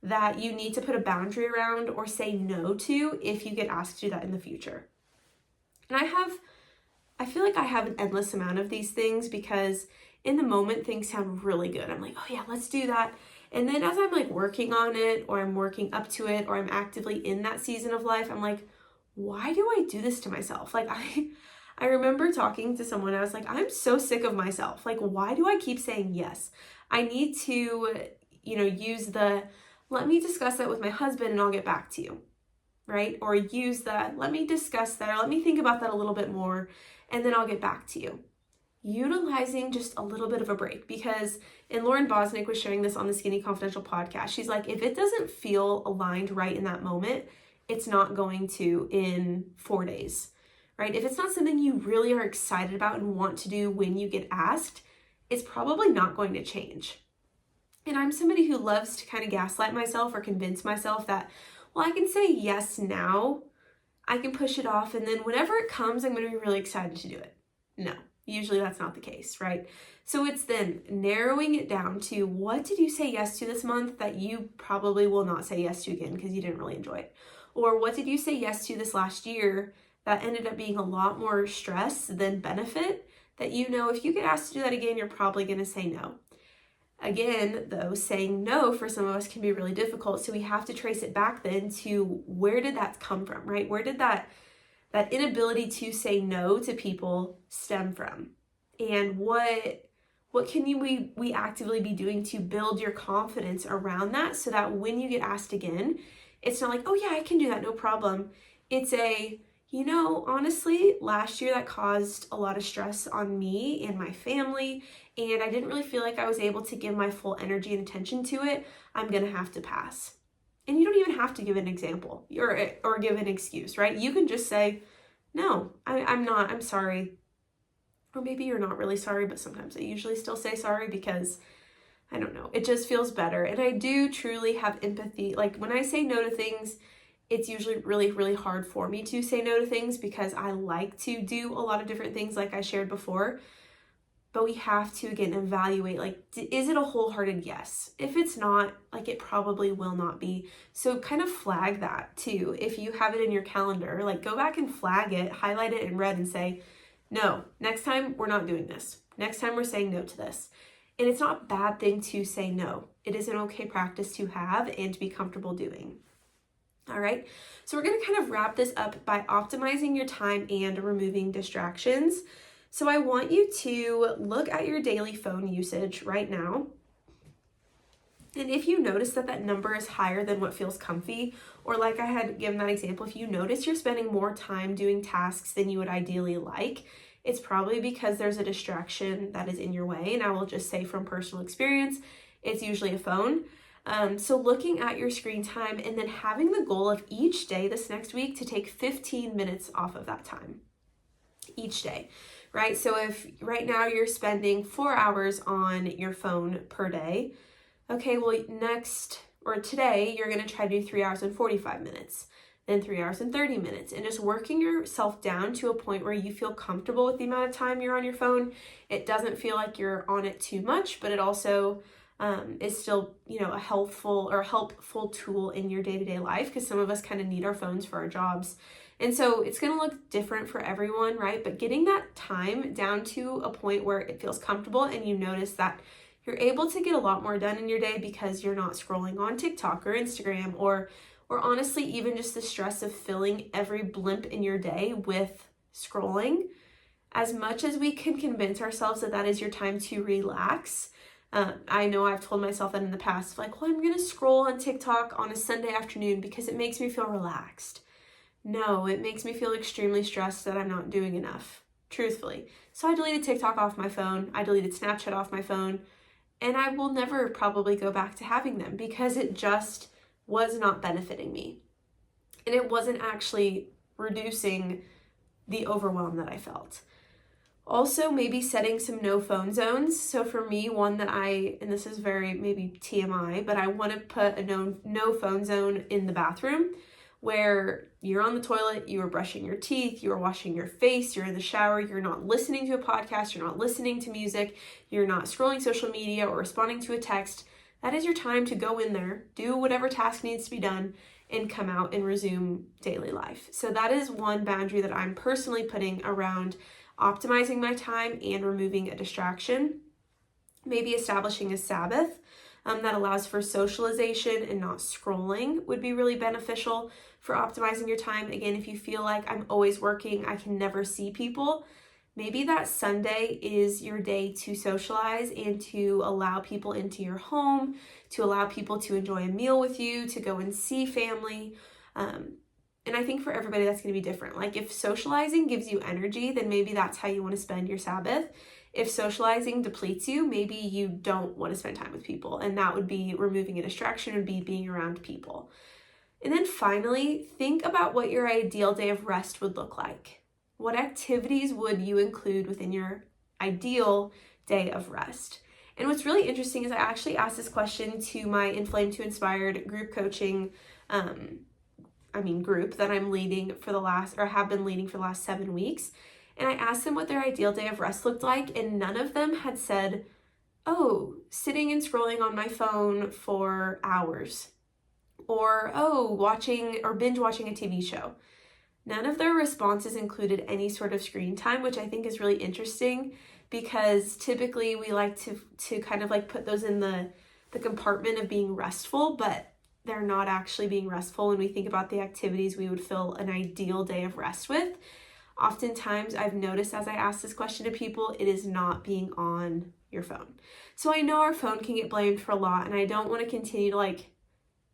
S1: that you need to put a boundary around or say no to if you get asked to do that in the future? And I feel like I have an endless amount of these things because in the moment things sound really good. I'm like, oh yeah, let's do that. And then as I'm like working on it or I'm working up to it or I'm actively in that season of life, I'm like, why do I do this to myself? Like I remember talking to someone, I was like, I'm so sick of myself. Like, why do I keep saying yes? I need to, use let me discuss that with my husband and I'll get back to you, right? Or use that, let me discuss that, or let me think about that a little bit more and then I'll get back to you. Utilizing just a little bit of a break, because, and Lauren Bosnick was sharing this on the Skinny Confidential podcast. She's like, if it doesn't feel aligned right in that moment, it's not going to in 4 days, right? If it's not something you really are excited about and want to do when you get asked, it's probably not going to change. And I'm somebody who loves to kind of gaslight myself or convince myself that, well, I can say yes now, I can push it off, and then whenever it comes, I'm going to be really excited to do it. No, usually that's not the case, right? So it's then narrowing it down to what did you say yes to this month that you probably will not say yes to again because you didn't really enjoy it? Or what did you say yes to this last year that ended up being a lot more stress than benefit that if you get asked to do that again, you're probably going to say no. Again, though, saying no for some of us can be really difficult. So we have to trace it back then to where did that come from, right? Where did that inability to say no to people stem from? And what can we actively be doing to build your confidence around that so that when you get asked again, it's not like, oh yeah, I can do that, no problem. It's honestly, last year that caused a lot of stress on me and my family, and I didn't really feel like I was able to give my full energy and attention to it. I'm going to have to pass. And you don't even have to give an example or give an excuse, right? You can just say, no, I'm sorry. Or maybe you're not really sorry, but sometimes I usually still say sorry because I don't know. It just feels better. And I do truly have empathy. Like when I say no to things, it's usually really, really hard for me to say no to things because I like to do a lot of different things like I shared before. But we have to, again, evaluate, like, is it a wholehearted yes? If it's not, like, it probably will not be. So kind of flag that too. If you have it in your calendar, like go back and flag it, highlight it in red and say, no, next time we're not doing this. Next time we're saying no to this. And it's not a bad thing to say no. It is an okay practice to have and to be comfortable doing. All right, so we're going to kind of wrap this up by optimizing your time and removing distractions. So I want you to look at your daily phone usage right now. And if you notice that number is higher than what feels comfy, or like I had given that example, if you notice you're spending more time doing tasks than you would ideally like, it's probably because there's a distraction that is in your way. And I will just say from personal experience, it's usually a phone. So looking at your screen time and then having the goal of each day this next week to take 15 minutes off of that time each day, right? So if right now you're spending 4 hours on your phone per day, okay, well today you're going to try to do 3 hours and 45 minutes, then 3 hours and 30 minutes, and just working yourself down to a point where you feel comfortable with the amount of time you're on your phone. It doesn't feel like you're on it too much, but it also is still, a helpful tool in your day-to-day life, because some of us kind of need our phones for our jobs. And so it's going to look different for everyone, right? But getting that time down to a point where it feels comfortable and you notice that you're able to get a lot more done in your day because you're not scrolling on TikTok or Instagram or honestly, even just the stress of filling every blimp in your day with scrolling. as much as we can convince ourselves that that is your time to relax, I know I've told myself that in the past, like, well, I'm going to scroll on TikTok on a Sunday afternoon because it makes me feel relaxed. No, it makes me feel extremely stressed that I'm not doing enough, truthfully. So I deleted TikTok off my phone. I deleted Snapchat off my phone. And I will never probably go back to having them because it just was not benefiting me. And it wasn't actually reducing the overwhelm that I felt. Also, maybe setting some no phone zones. So for me, one that and this is very maybe TMI, but I want to put a no phone zone in the bathroom where you're on the toilet, you are brushing your teeth, you are washing your face, you're in the shower, you're not listening to a podcast, you're not listening to music, you're not scrolling social media or responding to a text. That is your time to go in there, do whatever task needs to be done, and come out and resume daily life. So that is one boundary that I'm personally putting around optimizing my time and removing a distraction. Maybe establishing a Sabbath that allows for socialization and not scrolling would be really beneficial for optimizing your time. Again, if you feel like I'm always working, I can never see people, maybe that Sunday is your day to socialize and to allow people into your home, to allow people to enjoy a meal with you, to go and see family. And I think for everybody that's going to be different. Like if socializing gives you energy, then maybe that's how you want to spend your Sabbath. If socializing depletes you, maybe you don't want to spend time with people. And that would be removing a distraction, would be being around people. And then finally, think about what your ideal day of rest would look like. What activities would you include within your ideal day of rest? And what's really interesting is I actually asked this question to my Inflamed to Inspired group coaching group that I'm leading have been leading for the last 7 weeks. And I asked them what their ideal day of rest looked like, and none of them had said, oh, sitting and scrolling on my phone for hours, or watching or binge watching a TV show. None of their responses included any sort of screen time, which I think is really interesting because typically we like to kind of like put those in the compartment of being restful, but they're not actually being restful when we think about the activities we would fill an ideal day of rest with. Oftentimes, I've noticed as I ask this question to people, it is not being on your phone. So I know our phone can get blamed for a lot, and I don't want to continue to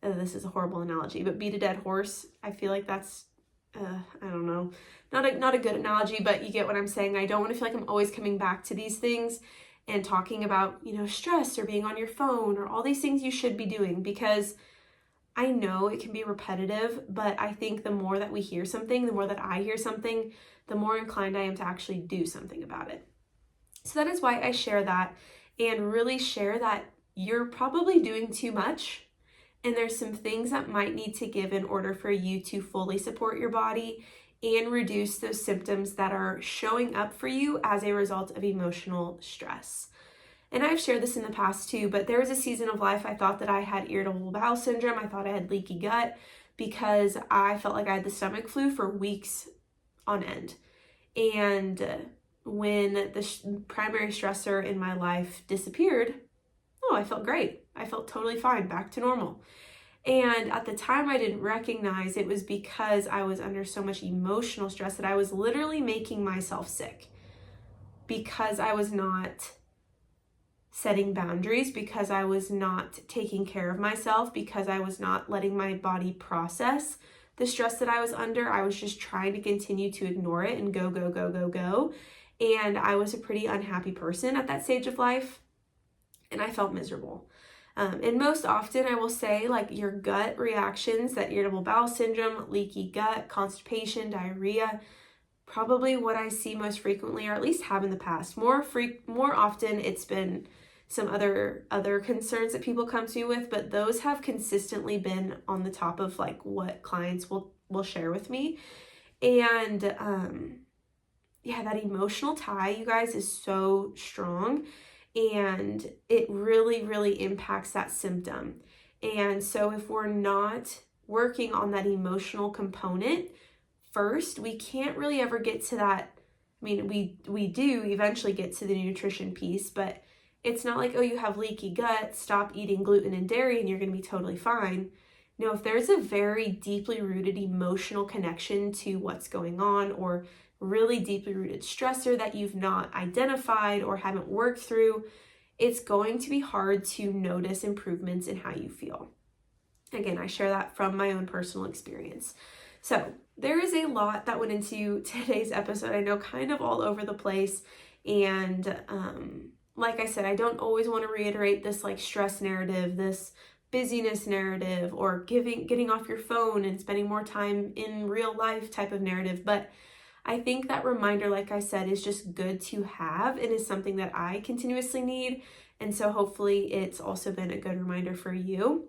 S1: this is a horrible analogy, but beat a dead horse. I feel like that's, I don't know, not a good analogy, but you get what I'm saying. I don't want to feel like I'm always coming back to these things and talking about, stress or being on your phone or all these things you should be doing, because I know it can be repetitive, but I think the more that we hear something, the more that I hear something, the more inclined I am to actually do something about it. So that is why I share that and really share that you're probably doing too much, and there's some things that might need to give in order for you to fully support your body and reduce those symptoms that are showing up for you as a result of emotional stress. And I've shared this in the past too, but there was a season of life I thought that I had irritable bowel syndrome. I thought I had leaky gut because I felt like I had the stomach flu for weeks on end. And when the primary stressor in my life disappeared, I felt great. I felt totally fine, back to normal. And at the time I didn't recognize it was because I was under so much emotional stress that I was literally making myself sick because I was not setting boundaries, because I was not taking care of myself, because I was not letting my body process the stress that I was under. I was just trying to continue to ignore it and go. And I was a pretty unhappy person at that stage of life, and I felt miserable. And most often I will say, like, your gut reactions, that irritable bowel syndrome, leaky gut, constipation, diarrhea, probably what I see most frequently, or at least have in the past. More often it's been some other concerns that people come to me with, but those have consistently been on the top of like what clients will share with me. And that emotional tie, you guys, is so strong, and it really, really impacts that symptom. And so if we're not working on that emotional component first, we can't really ever get to that. I mean, we do eventually get to the nutrition piece, but it's not like, you have leaky gut, stop eating gluten and dairy and you're going to be totally fine. No, if there's a very deeply rooted emotional connection to what's going on, or really deeply rooted stressor that you've not identified or haven't worked through, it's going to be hard to notice improvements in how you feel. Again, I share that from my own personal experience. So there is a lot that went into today's episode. I know, kind of all over the place. And like I said, I don't always want to reiterate this like stress narrative, this busyness narrative, or getting off your phone and spending more time in real life type of narrative. But I think that reminder, like I said, is just good to have and is something that I continuously need. And so hopefully it's also been a good reminder for you.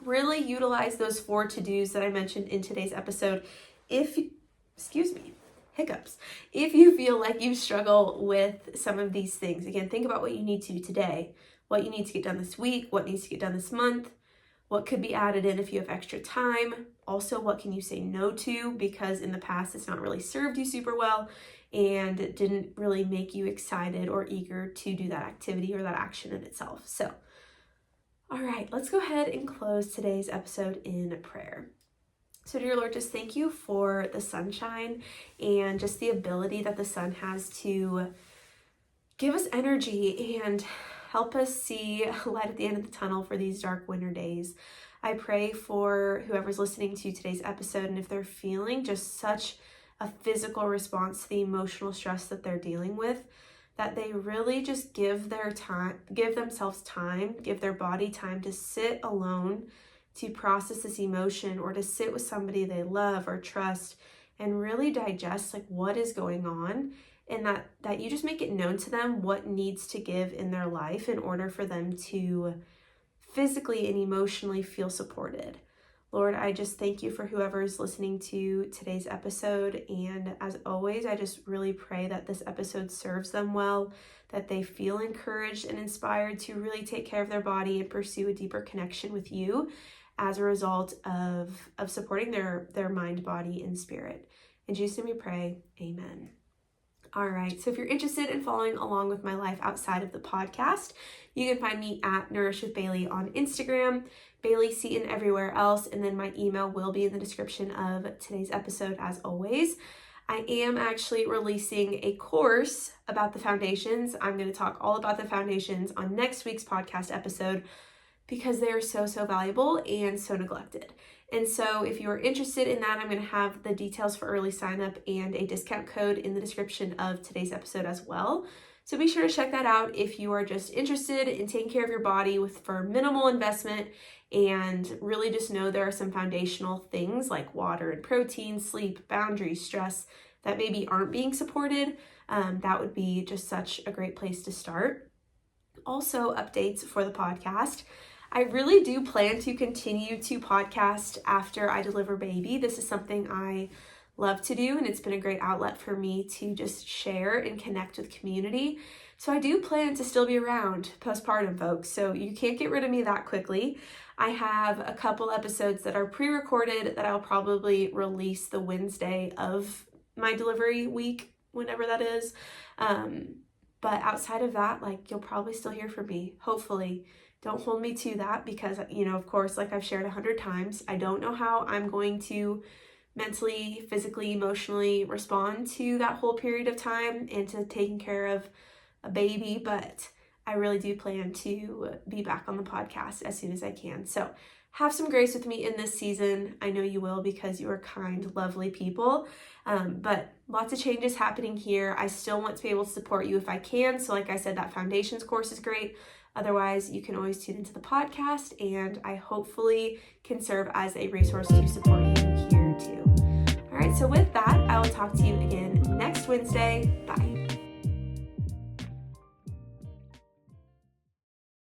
S1: Really utilize those 4 to-dos that I mentioned in today's episode. If you feel like you struggle with some of these things, again, think about what you need to do today, what you need to get done this week, what needs to get done this month, what could be added in if you have extra time. Also, what can you say no to, because in the past it's not really served you super well and it didn't really make you excited or eager to do that activity or that action in itself. So, all right, let's go ahead and close today's episode in prayer. So, dear Lord, just thank you for the sunshine and just the ability that the sun has to give us energy and help us see a light at the end of the tunnel for these dark winter days. I pray for whoever's listening to today's episode, and if they're feeling just such a physical response to the emotional stress that they're dealing with, that they really just give themselves time, give their body time to sit alone, to process this emotion, or to sit with somebody they love or trust and really digest like what is going on, and that you just make it known to them what needs to give in their life in order for them to physically and emotionally feel supported. Lord, I just thank you for whoever is listening to today's episode. And as always, I just really pray that this episode serves them well, that they feel encouraged and inspired to really take care of their body and pursue a deeper connection with you as a result of supporting their mind, body, and spirit. In Jesus' name we pray, amen. All right, so if you're interested in following along with my life outside of the podcast, you can find me at Nourish with Bailey on Instagram, Bailey Seaton everywhere else, and then my email will be in the description of today's episode as always. I am actually releasing a course about the foundations. I'm going to talk all about the foundations on next week's podcast episode because they are so valuable and so neglected. And so if you are interested in that, I'm going to have the details for early sign up and a discount code in the description of today's episode as well. So be sure to check that out if you are just interested in taking care of your body for minimal investment, and really just know there are some foundational things like water and protein, sleep, boundaries, stress that maybe aren't being supported. That would be just such a great place to start. Also, updates for the podcast. I really do plan to continue to podcast after I deliver baby. This is something I love to do, and it's been a great outlet for me to just share and connect with community. So I do plan to still be around postpartum, folks, so you can't get rid of me that quickly. I have a couple episodes that are pre-recorded that I'll probably release the Wednesday of my delivery week, whenever that is. But outside of that, you'll probably still hear from me, hopefully. Don't hold me to that because, of course, like I've shared 100 times, I don't know how I'm going to mentally, physically, emotionally respond to that whole period of time and to taking care of a baby, but I really do plan to be back on the podcast as soon as I can. So have some grace with me in this season. I know you will because you are kind, lovely people, but lots of changes happening here. I still want to be able to support you if I can. So like I said, that foundations course is great. Otherwise, you can always tune into the podcast, and I hopefully can serve as a resource to support you here too. All right, so with that, I will talk to you again next Wednesday. Bye.